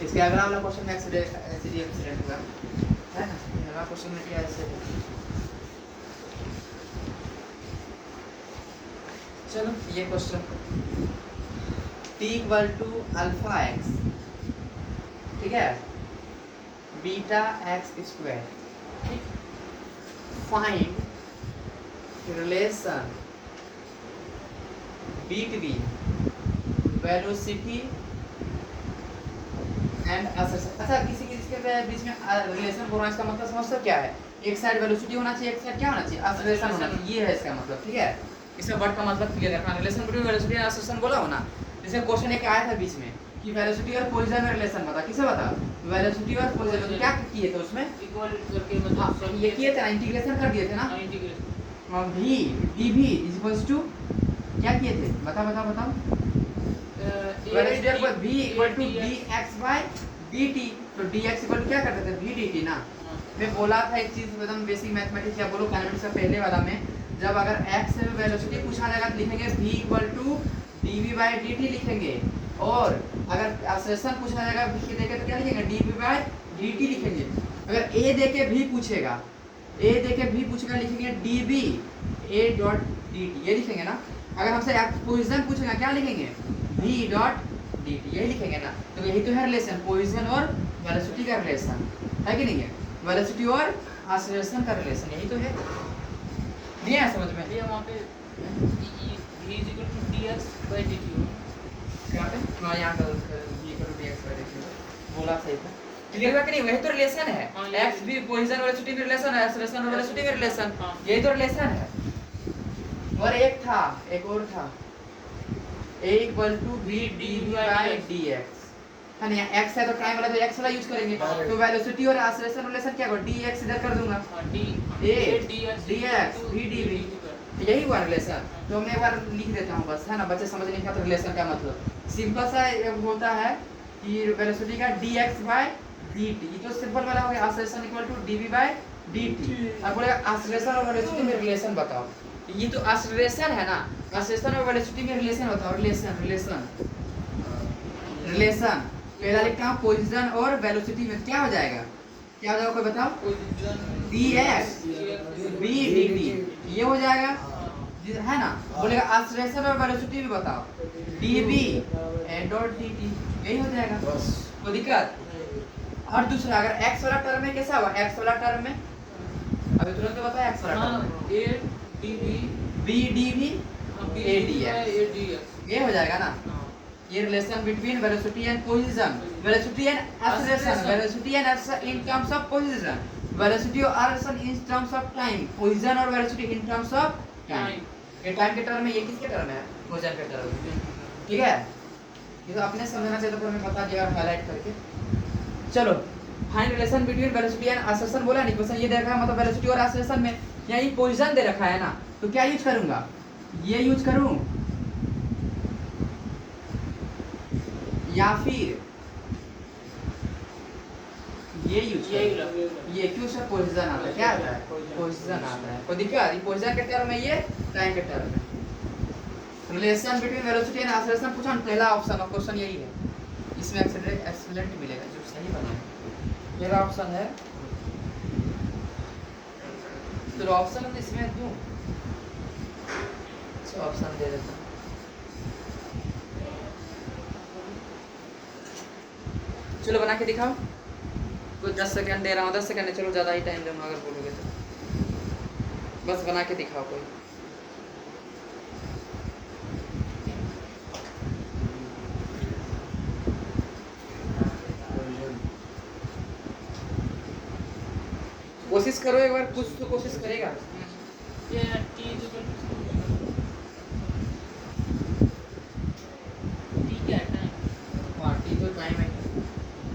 इसके अगला वाला क्वेश्चन में एक्सीडेंट हुआ है ना, अगला क्वेश्चन में क्या ऐसे। चलो ये question t equal to alpha x, ठीक है, beta x square, find relation between velocity and acceleration. अच्छा किसी के बीच में रिलेशन बोल रहा है, इसका मतलब समझते क्या है? एक साइड वेलोसिटी होना चाहिए, एक साइड क्या होना चाहिए? एक्सेलरेशन होना चाहिए, ये है इसका मतलब, ठीक है? इसका वर्ड का मतलब क्लियर रखना। Relation between velocity and acceleration बोला हो ना, जैसे क्वेश्चन एक आया था बीच में कि वेलोसिटी और पोजीशन में रिलेशन बता, किसे बता? वेलोसिटी और पोजीशन में क्या किए थे उसमें? इक्वल करके मतलब ये किए थे ना, इंटीग्रेशन कर दिए थे ना। Integration v dv is equals to क्या किए थे? बताओ। वेलोसिटी पर v equal to dx by dt, तो dx इक्वल टू क्या करते थे? v dt ना। मैं बोला था एक चीज एकदम बेसिक मैथमेटिक्स या बोलो काइनेटिक्स का पहले वाला में, जब अगर x से वेलोसिटी पूछा जाएगा तो लिखेंगे v equal to dv by dt लिखेंगे, और अगर एक्सेलरेशन पूछा जाएगा v के देके तो क्या लिखेंगे? dv by dt लिखेंगे। अगर a देके v पूछेगा, लिखेंगे dv a डॉट dt, ये लिखेंगे ना। अगर हमसे पोजीशन पूछेगा क्या लिखेंगे? v डॉट dt, यही लिखेंगे ना। तो यही तो है रिलेशन, पोजीशन और वेलोसिटी का रिलेशन, है कि नहीं है? वेलोसिटी और एक्सेलरेशन का रिलेशन, यही तो है। नहीं है समझ में? ये वहाँ पे v is equal to dx by dt यहाँ पे हाँ यहाँ का v equal to dx by dt बोला सही था। क्लियर हुआ कि नहीं? वही तो रिलेशन है। हाँ, x भी पोजीशन वेलोसिटी में रिलेशन है, एक्सेलरेशन और वेलोसिटी में रिलेशन, हाँ। यही तो रिलेशन है। और एक और था a equal to v dv by dx, है ना? x है तो टाइम वाला तो x वाला यूज करेंगे, तो वेलोसिटी और एक्सेलरेशन रिलेशन क्या होगा? dx इधर कर दूंगा, dx v dv, यही हुआ रिलेशन। तो हमने एक बार लिख देता हूँ बस, है ना, बच्चे समझ नहीं पाते रिलेशन का मतलब। सिंपल सा होता है कि वेलोसिटी का dx by dt, ये तो सिंपल वाला हो गया। Acceleration equal to dv by dt। अब बोलेगा एक्सेलरेशन और वेलोसिटी में रिलेशन बताओ, ये तो एक्सेलरेशन है ना, एक्सेलरेशन और वेलोसिटी में रिलेशन बताओ। रिलेशन पहला लिखता हूँ पोजीशन और वेलोसिटी में क्या हो जाएगा? क्या हो जाएगा कोई बताओ? dx v dt, ये हो जाएगा, है ना? बोलेगा एक्सेलरेशन और वेलोसिटी में बताओ, dv a डॉट dt, यही हो जाएगा। बस कोई दिक्कत? और दूसरा अगर x वाला टर्म में कैसा हुआ, x वाला टर्म में अभी तुरंत बताया x वाला टर्म में A dB b dv a dx A dx ये हो जाएगा ना। ये relation between velocity and position, velocity and acceleration, velocity and acceleration in terms of position, velocity और acceleration in terms of time, position और velocity in terms of time. ये टाइम के टर्म में, ये किसके टर्म है, पोजीशन के टर्म में, ठीक है। ये तो अपने समझना चाहिए, तो हमें बता दिया हाईलाइट करके। चलो find relation between velocity and acceleration बोला नहीं, क्वेश्चन ये दे रखा है, मतलब वेलोसिटी और एक्सेलरेशन में यहाँ ये पोजीशन दे रखा है ना, तो क्या यूज करूंगा, ये यूज करूं या फिर ये यूज करूं। ये क्यों से पोजीशन आता है, क्या आता है, पोजीशन आता है। कोई दिक्कत, ये पोजीशन के टर्म में, ये टाइम के टर्म में। Relation between velocity and acceleration पूछा ना, पहला ऑप्शन ऑफ क्वेश्चन यही है, इसमें एक्सीलेंट मिलेगा जो सही बनाए, पहला ऑप्शन है। तो ऑप्शन हम इसमें दूं, अच्छा ऑप्शन दे देता हूं। चलो बना के दिखाओ, कुछ 10 सेकंड दे रहा हूँ, 10 सेकंड, चलो ज़्यादा ही टाइम दूंगा अगर बोलोगे तो। बस बना के दिखाओ कोई। कोशिश करो एक बार, कुछ तो कोशिश करेगा। ये T is equal to T क्या है, टाइम। हाँ टी तो टाइम है।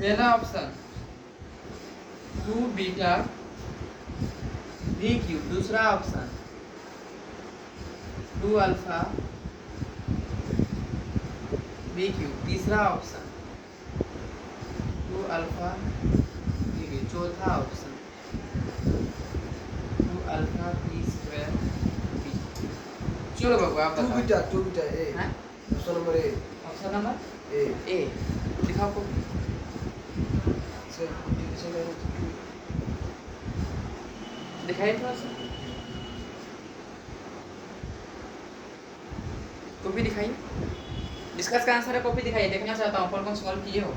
पहला ऑप्शन 2 बीटा वी क्यूब, दूसरा ऑप्शन 2 अल्फा वी क्यूब, तीसरा ऑप्शन 2 अल्फा वी क्यूब, चौथा option 2 alpha v square v. चलो बाबू आप टू बताओ। बीटा ए, हैं? Option number a, option number a a दिखाओ को। से इंटीग्रेशन है तो दिखाइए थोड़ा सा, कॉपी दिखाइए, डिस्कस का आंसर है, कॉपी दिखाइए, देखना चाहता हूँ कौन कौन सॉल्व किए हो।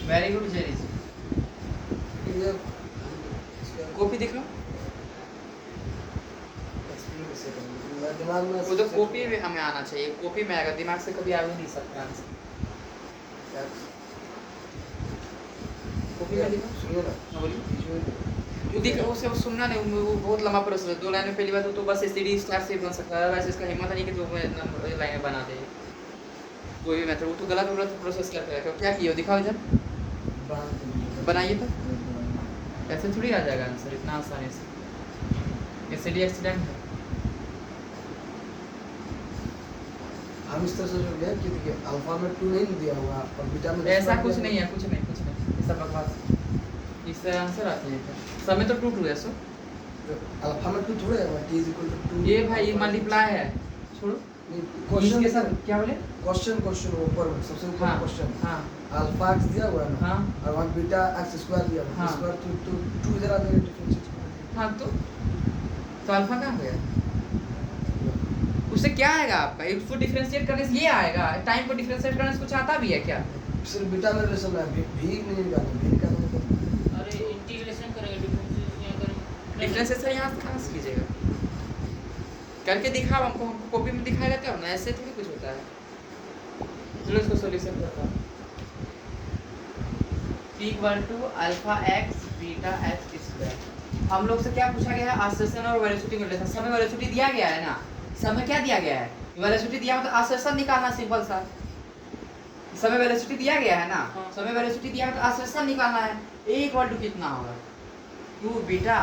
वेरी गुड जेरिस, ये इसका कॉपी दिखाओ। एक्सप्लेन कैसे करूं, मैं दिमाग में वो तो कॉपी में हमें आना चाहिए, कॉपी में आएगा, दिमाग से कभी आ भी नहीं सकता आंसर। कॉपी में दिखाओ। सुनिए ना, हाँ बोलिए। बीच में वो दिखा, उसे वो सुनना नहीं, वो बहुत लंबा प्रोसेस है, 2 लाइन में पहली बात तो बस सीढ़ी स्टार से बन सकता है, वैसे इसका हिम्मत नहीं कि जो मैं इतना लाइन बना दे कोई भी मेथड, वो तो गलत प्रोसेस करके रखा। क्या किया दिखाओ इधर, बनाइए तो ऐसे थोड़ी आ जाएगा आंसर इतना आसानी से, इसलिए डी एक्सीडेंट है। हम इस तरह से जो गया कि देखिए अल्फा में 2 नहीं दिया हुआ और बीटा में ऐसा कुछ नहीं है, कुछ नहीं, ये सब बकवास, इससे आंसर आते हैं सब में तो 2 2 है। सो अल्फा में 2 थोड़े है, t = 2 ये भाई ये मल्टीप्लाई है, छोड़ो क्वेश्चन के साथ क्या बोले, क्वेश्चन ऊपर में सबसे ऊपर हाँ क्वेश्चन हाँ अल्फा x दिया हुआ है ना, हाँ और वहाँ बीटा x स्क्वायर दिया हुआ है, हाँ। स्क्वायर तो 2 इधर आ जाएगा, डिफरेंशिएट हाँ तो अल्फा कहाँ गया, उससे क्या आएगा आपका, इसको डिफरेंशिएट करने से ये आएगा, टाइम को डिफरेंशिएट करने से कुछ आता भी है क्या, सिर्फ बीटा में रिलेशन है, भी नहीं निकालना, भी निकालना तो अरे इंटीग्रेशन करेंगे, डिफरेंशिएशन यहाँ करेंगे, डिफरेंशिएशन यहाँ कहाँ से कीजिएगा, करके दिखाओ हमको कॉपी में दिखाएगा तब ना, ऐसे थोड़ी कुछ होता है। चलो इसको सॉल्यूशन करता हूँ। P = alpha x beta x square. हम लोग से क्या पूछा गया है, एक्सेलरेशन और वेलोसिटी का रिलेशन। समय वेलोसिटी दिया गया है ना, समय क्या दिया गया है, वेलोसिटी दिया मतलब एक्सेलरेशन निकालना, सिंपल सा। समय वेलोसिटी दिया गया है ना, हाँ। समय वेलोसिटी दिया है तो एक्सेलरेशन निकालना है। a = कितना होगा, 2 बीटा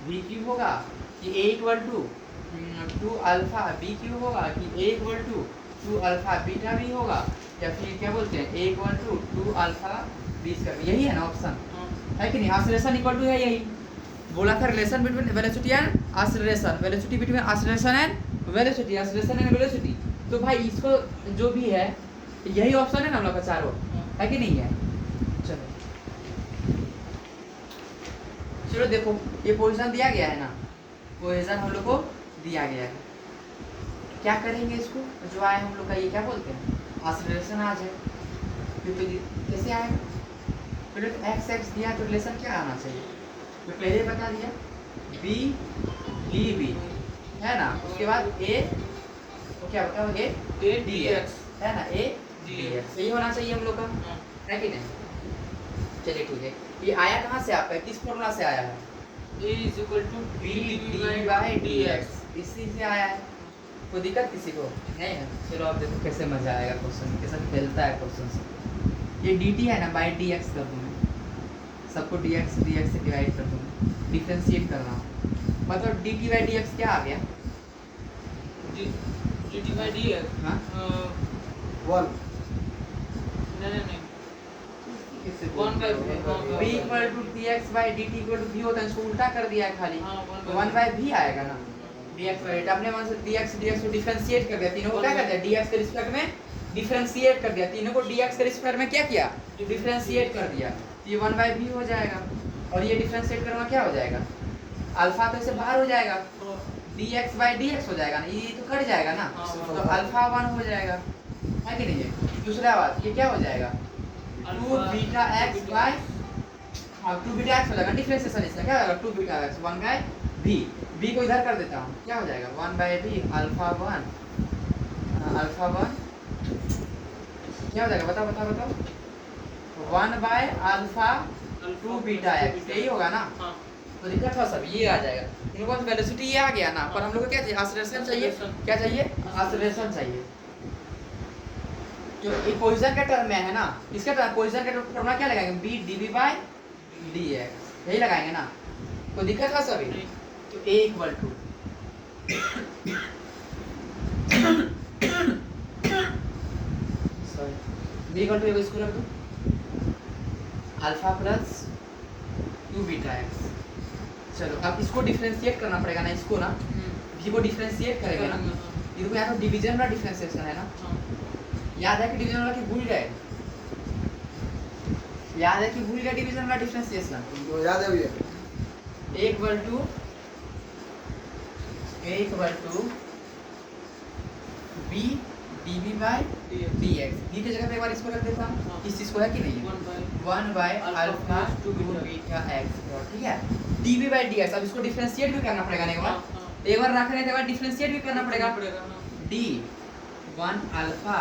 v क्यूब होगा कि a = 2 अल्फा b क्यूब होगा कि a = 2 अल्फा बीटा भी होगा, या फिर क्या बोलते हैं a = 2 अल्फा b स्क्वायर। यही है ना ऑप्शन, है कि नहीं, एक्सेलरेशन = है यही बोला था, relation between velocity and acceleration, velocity between acceleration and velocity, acceleration and velocity. तो भाई इसको जो भी है यही ऑप्शन है ना हम लोग का चारों, है कि नहीं है। चलो देखो ये पोजीशन दिया गया है ना, कोहेजन हम लोग को दिया गया है। क्या करेंगे इसको, जो आए हम लोग का ये क्या बोलते हैं, एक्सेलरेशन आ जाए। क्योंकि कैसे आएगा, पहले तो एक्स एक्स दिया तो रिलेशन क्या आना चाहिए, तो पहले बता दिया बी डी बी है ना, उसके बाद ए तो क्या बताओ ए A डी एक्स है ना, ए डी एक्स यही होना चाहिए हम लोग का, हाँ, है कि नहीं। चलिए ठीक है, ये आया कहाँ से आपका, किस फॉर्मूला से आया है, A is equal to b B d divided by by d dx। X इसी से आया है। कोई दिक्कत किसी को नहीं है। चलो अब देखो कैसे मजा आएगा क्वेश्चन, कैसे खेलता है क्वेश्चन से। ये डी टी है ना, बाई डी एक्स कर दूँ मैं, सबको डी एक्स से डिवाइड कर दूँ, डिफ्रेंशिएट कर रहा हूँ, मतलब d t by d x क्या आ गया, dt by dx। हाँ? वन नहीं किससे 1 by v, हाँ, b equal to d x by d t equal to v होता है, इसको उल्टा कर दिया है खाली, हाँ, तो 1 बाई v आएगा ना, dx बाई dt आपने वहां से dx को डिफरेंशिएट कर दिया, तीनों को क्या कर दिया, dx के रिस्पेक्ट में डिफरेंशिएट कर दिया, तीनों को dx के रिस्पेक्ट में क्या किया, डिफरेंशिएट कर दिया, तो ये 1 बाई v हो जाएगा, और ये डिफरेंशिएट करूंगा क्या हो जाएगा, अल्फा तो इससे बाहर हो जाएगा, dx बाई dx हो जाएगा ना, ये तो कट जाएगा ना, हाँ, तो अल्फा 1 हो जाएगा, है कि नहीं है। दूसरा बात ये क्या हो जाएगा, 2 बीटा x बाय, हाँ 2 बीटा x हो जाएगा, डिफरेंशिएशन इसका क्या होगा, 2 बीटा x 1 बाय v को इधर कर देता हूँ, क्या हो जाएगा 1 बाय v अल्फा 1 क्या हो जाएगा, बताओ 1 बाय अल्फा 2 बीटा x यही होगा ना, हाँ, तो दिक्कत था सब ये आ जाएगा, इन लोगों को वेलोसिटी ये आ गया ना, पर हम लोग को क्या चाहिए, एक्सेलरेशन चाहिए, क्या चाहिए, एक्सेलरेशन चाहिए, जो पोजीशन के टर्म में है ना, इसके टर्म पोजीशन के फॉर्मूला क्या लगाएंगे, b dv बाय dx यही लगाएंगे ना, कोई दिक्कत है सभी, नहीं। तो a equal to b equal to इसको रख दो अल्फा प्लस 2 बीटा x। चलो अब इसको डिफरेंशिएट करना पड़ेगा ना, इसको ना v को डिफरेंशिएट करेंगे ना, ये तो यहाँ तो डिवीजन वाला डिफरेंशिएशन है ना, याद है कि डिवीजन वाला कि भूल गए, याद है कि भूल गए डिवीजन वाला डिफरेंशिएशन, तो याद है भैया, a equal to b dv by dx, b की जगह पे एक बार इसको रख देता हूँ, हाँ। इस चीज को है कि नहीं है, 1 बाय अल्फा 2 बीटा x, ठीक है, dv बाय dx। अब इसको डिफरेंशिएट भी करना पड़ेगा ना एक बार, एक बार रखने के बाद डिफरेंशिएट भी करना पड़ेगा, d 1 alpha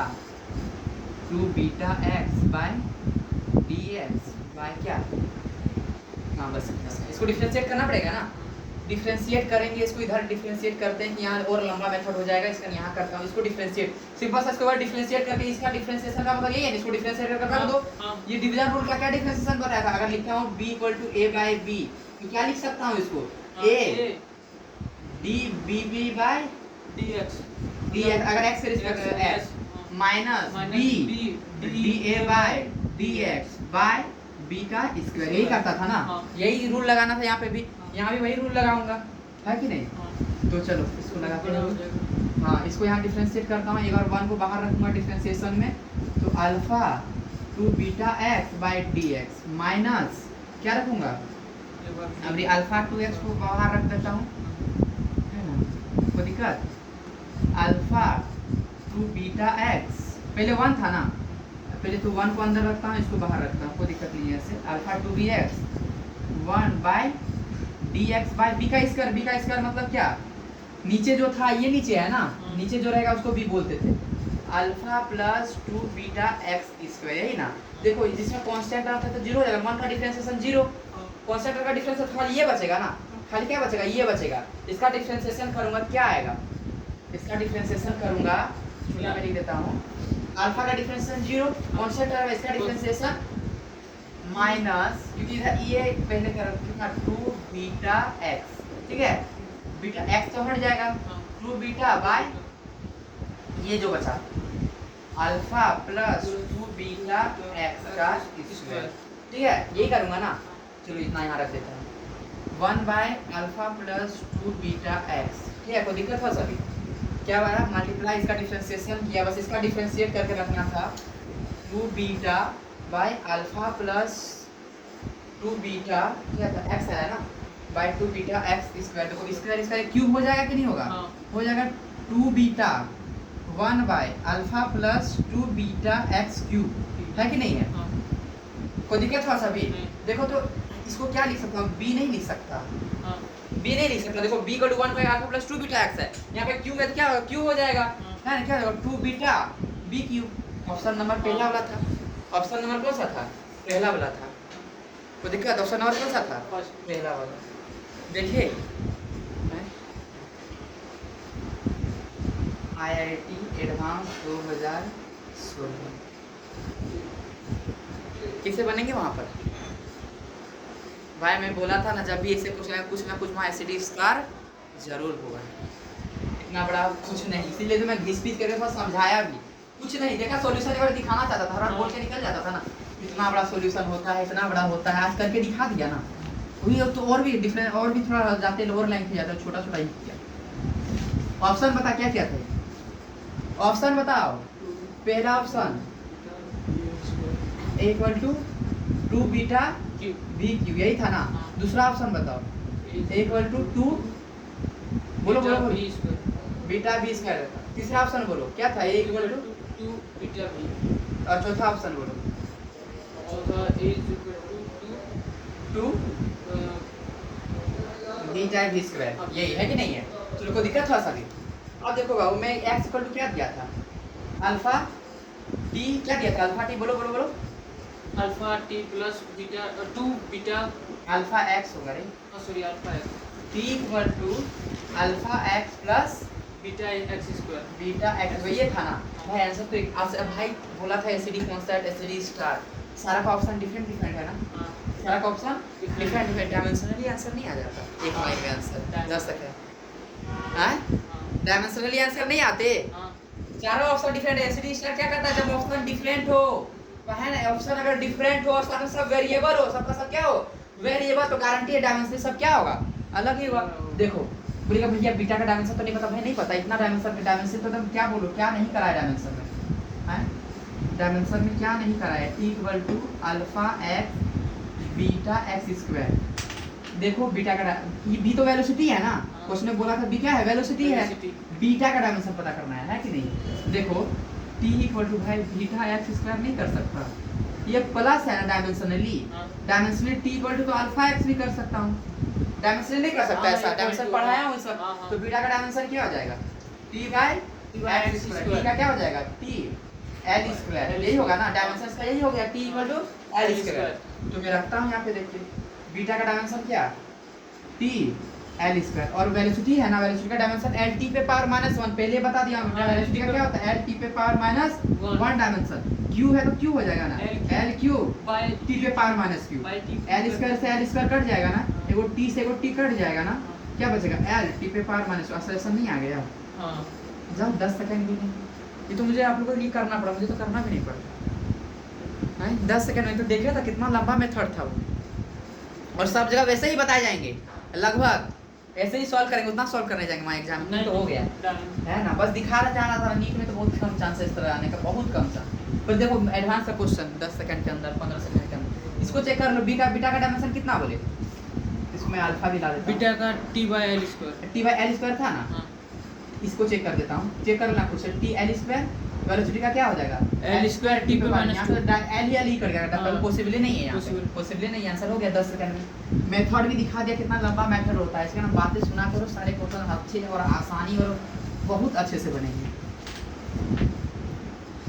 2 beta x by dx by क्या, हाँ बस इसको डिफरेंशिएट करना पड़ेगा ना, डिफरेंशिएट करेंगे इसको, इधर डिफरेंशिएट करते हैं, यहाँ और लंबा मेथड हो जाएगा, इसका यहाँ करता हूँ, इसको डिफरेंशिएट सिंपल सा, इसको डिफरेंशिएट करके इसका डिफरेंशिएशन का मतलब यही है, इसको डिफरेंशिएट करके रख दो, ये डिवीजन रूल का क्या डिफरेंशिएशन बताया था, अगर लिखता हूँ b equal to a by b तो क्या लिख सकता हूँ इसको, a d bb by dx dx, अगर x के रिस्पेक्ट में s minus b da by dx by b का स्क्वायर, यही करता था ना, हाँ। यही रूल लगाना था यहाँ पे भी, यहाँ भी वही रूल लगाऊंगा, है कि नहीं, तो चलो इसको लगाते हैं, हाँ इसको यहाँ डिफरेंशिएट करता हूँ, एक बार 1 को बाहर रखूंगा डिफरेंशिएशन में, तो alpha 2 beta x by dx minus क्या रखूंगा, अब अल्फा 2x को बाहर रख देता हूँ, है ना, कोई दिक्कत, अल्फा 2 बीटा x पहले 1 था ना, पहले तो 1 को अंदर रखता हूँ, इसको बाहर रखता हूँ, कोई दिक्कत नहीं है ऐसे, alpha 2bx 1 by dx by b का स्क्वायर मतलब क्या, नीचे जो था ये नीचे है ना, नीचे जो रहेगा उसको b बोलते थे, alpha plus 2 beta x square, यही ना, देखो जिसमें कांस्टेंट आता है तो 0 हो जाएगा, 1 का डिफरेंशिएशन 0, कांस्टेंट का डिफरेंशिएशन खाली ये बचेगा ना, खाली क्या बचेगा, ये बचेगा, इसका डिफरेंशिएशन करूंगा क्या आएगा, इसका डिफरेंशिएशन करूंगा, चुना में लिख देता हूँ, अल्फा का डिफरेंशिएशन 0, कांस्टेंट है इसका डिफरेंशिएशन माइनस, क्योंकि इधर ये पहले कर रखा 2 बीटा x, ठीक है, बीटा x तो हट जाएगा, 2 बीटा बाय ये जो बचा अल्फा प्लस 2 बीटा x का स्क्वायर, ठीक है, यही करूंगा ना, चलो इतना यहाँ रख देता हूँ, 1 by alpha plus 2 beta x, ठीक है, कोई दिक्कत हो सभी, क्या हुआ, मल्टीप्लाई इसका डिफरेंशिएशन किया, बस इसका डिफरेंशिएट करके रखना था, 2 beta by alpha plus 2 beta क्या था, x है ना, बाई 2 बीटा एक्स स्क्वायर। देखो स्क्वायर स्क्वायर क्यूब हो जाएगा कि नहीं होगा? हाँ। हो जाएगा 2 beta 1 by alpha plus 2 beta x cube, है कि नहीं है? हाँ। कोई दिक्कत हुआ सभी? नहीं। देखो तो इसको क्या लिख सकता हूँ? बी नहीं लिख सकता, हाँ। बी नहीं लिख सकता। देखो बी का 1 by alpha plus 2 beta x है, यहाँ पे क्यूब है तो क्या होगा? क्यूब हो जाएगा, है ना? क्या होगा? 2 beta b cube. Option number पहला वाला था। ऑप्शन नंबर कौन सा था? पहला वाला था। कोई दिक्कत? ऑप्शन नंबर कौन सा था? फर्स्ट। पहला वाला। देखिए IIT एडवांस 2016 किसे बनेंगे वहाँ पर? भाई मैं बोला था ना, जब भी ऐसे कुछ ना कुछ वहाँ एसिडी स्टार जरूर होगा। इतना बड़ा कुछ नहीं, इसीलिए तो मैं घिस पीस करके थोड़ा समझाया भी। कुछ नहीं देखा, सॉल्यूशन एक बार दिखाना चाहता था, हर बोल के निकल जाता था ना, इतना बड़ा सॉल्यूशन होता है, इतना बड़ा होता है, आज करके दिखा दिया ना। वही अब तो और भी डिफरेंट, और भी थोड़ा जाते लोअर लाइन पे जाता, छोटा छोटा ही किया। ऑप्शन बता क्या क्या थे? ऑप्शन बताओ। पहला option equal to 2 beta b q, यही था ना? हाँ। दूसरा ऑप्शन बताओ। इक्वल टू 2 बोलो बोलो बोलो b square. Beta b square. तीसरा ऑप्शन बोलो क्या था? A equal to 2 beta b. और चौथा ऑप्शन बोलो। चौथा a is equal to 2 beta b square, यही है कि नहीं है? चलो कोई दिक्कत था सभी? अब देखो बाबू, मैं x इक्वल टू क्या दिया था? अल्फा टी क्या दिया था? अल्फा टी बोलो बोलो बोलो। Alpha t plus beta 2 beta alpha x होगा रे। Sorry alpha x t equal to alpha x plus beta x square. Beta x, ये था ना भाई आंसर? तो भाई बोला था एसिडी कांस्टेंट एसिडी स्टार, सारा का ऑप्शन डिफरेंट डिफरेंट है ना? हाँ। सारा का option different different, dimensionally answer नहीं आ जाता एक लाइन में आंसर 10 सेकंड। हैं? डायमेंशनली आंसर नहीं आते, हाँ। चारों ऑप्शन डिफरेंट है। एसिडी स्टार क्या करता है? जब ऑप्शन डिफरेंट हो, है ना? ऑप्शन अगर डिफरेंट हो और साथ में सब वेरिएबल हो, सबका सब क्या हो? वेरिएबल, तो गारंटी है डायमेंशन सब क्या होगा? अलग ही होगा। देखो बोलेगा भैया बीटा का डायमेंशन तो नहीं पता। भाई नहीं पता, इतना डायमेंशन तो तुम क्या बोलो, क्या नहीं करा है डायमेंशन में? हैं? डायमेंशन में क्या नहीं करा है? T equal to alpha x beta x square. देखो बीटा का ये बी तो वेलोसिटी है ना? क्वेश्चन में बोला था बी क्या है? वेलोसिटी है। Velocity। बीटा का डायमेंशन पता करना है कि नहीं? देखो टी इक्वल टू भाई बीटा एक्स स्क्वायर नहीं कर सकता, ये प्लस है ना डायमेंशनली। हाँ। डायमेंशनली टी इक्वल टू तो अल्फा एक्स भी कर सकता हूँ, डायमेंशनली नहीं कर सकता हाँ, ऐसा। equal डायमेंशन to- पढ़ाया हूँ सब। हाँ, हाँ। तो बीटा का डायमेंशन क्या हो जाएगा? T by by x x square. square। T का क्या हो जाएगा? टी एल स्क्वायर, यही होगा ना? डायमेंशन का यही हो गया, t equal to l L square. square। तो मैं रखता हूँ यहाँ पे, देखिए बीटा का डायमेंशन क्या? T l square. और वेलोसिटी है ना, वेलोसिटी का डायमेंशन एल टी पे पावर -1, पहले बता दिया हूँ। हाँ, वेलोसिटी का क्या होता है? एल टी पे पावर -1 डायमेंशन। क्यू है तो क्यू हो जाएगा ना, एल क्यू बाय टी पे power -q। By t l square से एल स्क्वायर कट जाएगा ना, एगो टी से एगो टी कट जाएगा ना, हाँ। क्या बचेगा? एल टी पे पावर -1। नहीं आ गया? हाँ। जब 10 सेकंड भी नहीं, ये तो मुझे आप लोगों को ये करना पड़ा, मुझे तो करना भी नहीं पड़ता है। 10 सेकंड में तो देख रहा था कितना लंबा मेथड था वो। और सब जगह वैसे ही बताए जाएंगे, लगभग ऐसे ही सॉल्व करेंगे, उतना सॉल्व करने जाएंगे वहाँ एग्जाम में तो हो गया है ना? बस दिखा रहा जाना था। नीट में तो बहुत कम चांस है इस तरह आने का, बहुत कम चांस। पर देखो एडवांस का क्वेश्चन 10 सेकंड के अंदर, 15 सेकंड के अंदर, इसको चेक कर लो। बीटा का डायमेंशन कितना बोले? इसको मैं अल्फा भी ला देता हूँ। बीटा का T by L square. T by L square था ना? हाँ। इसको चेक कर देता हूँ, चेक कर लेना कुछ। टी एल स्क्वायर वेलोसिटी का क्या हो जाएगा? L square T पे यहाँ -2। तो एल ही कर गया, हाँ। पॉसिबल नहीं है यहाँ पे, Possible। पॉसिबल नहीं। आंसर हो गया 10 सेकंड में। मेथड भी दिखा दिया कितना लंबा मेथड होता है। इसके ना बातें सुना करो, सारे क्वेश्चन अच्छे और आसानी और बहुत अच्छे से बनेंगे।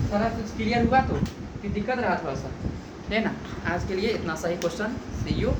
सारा कुछ क्लियर हुआ तो कि दिक्कत रहा थोड़ा सा, है ना? आज के लिए इतना सही क्वेश्चन। C you.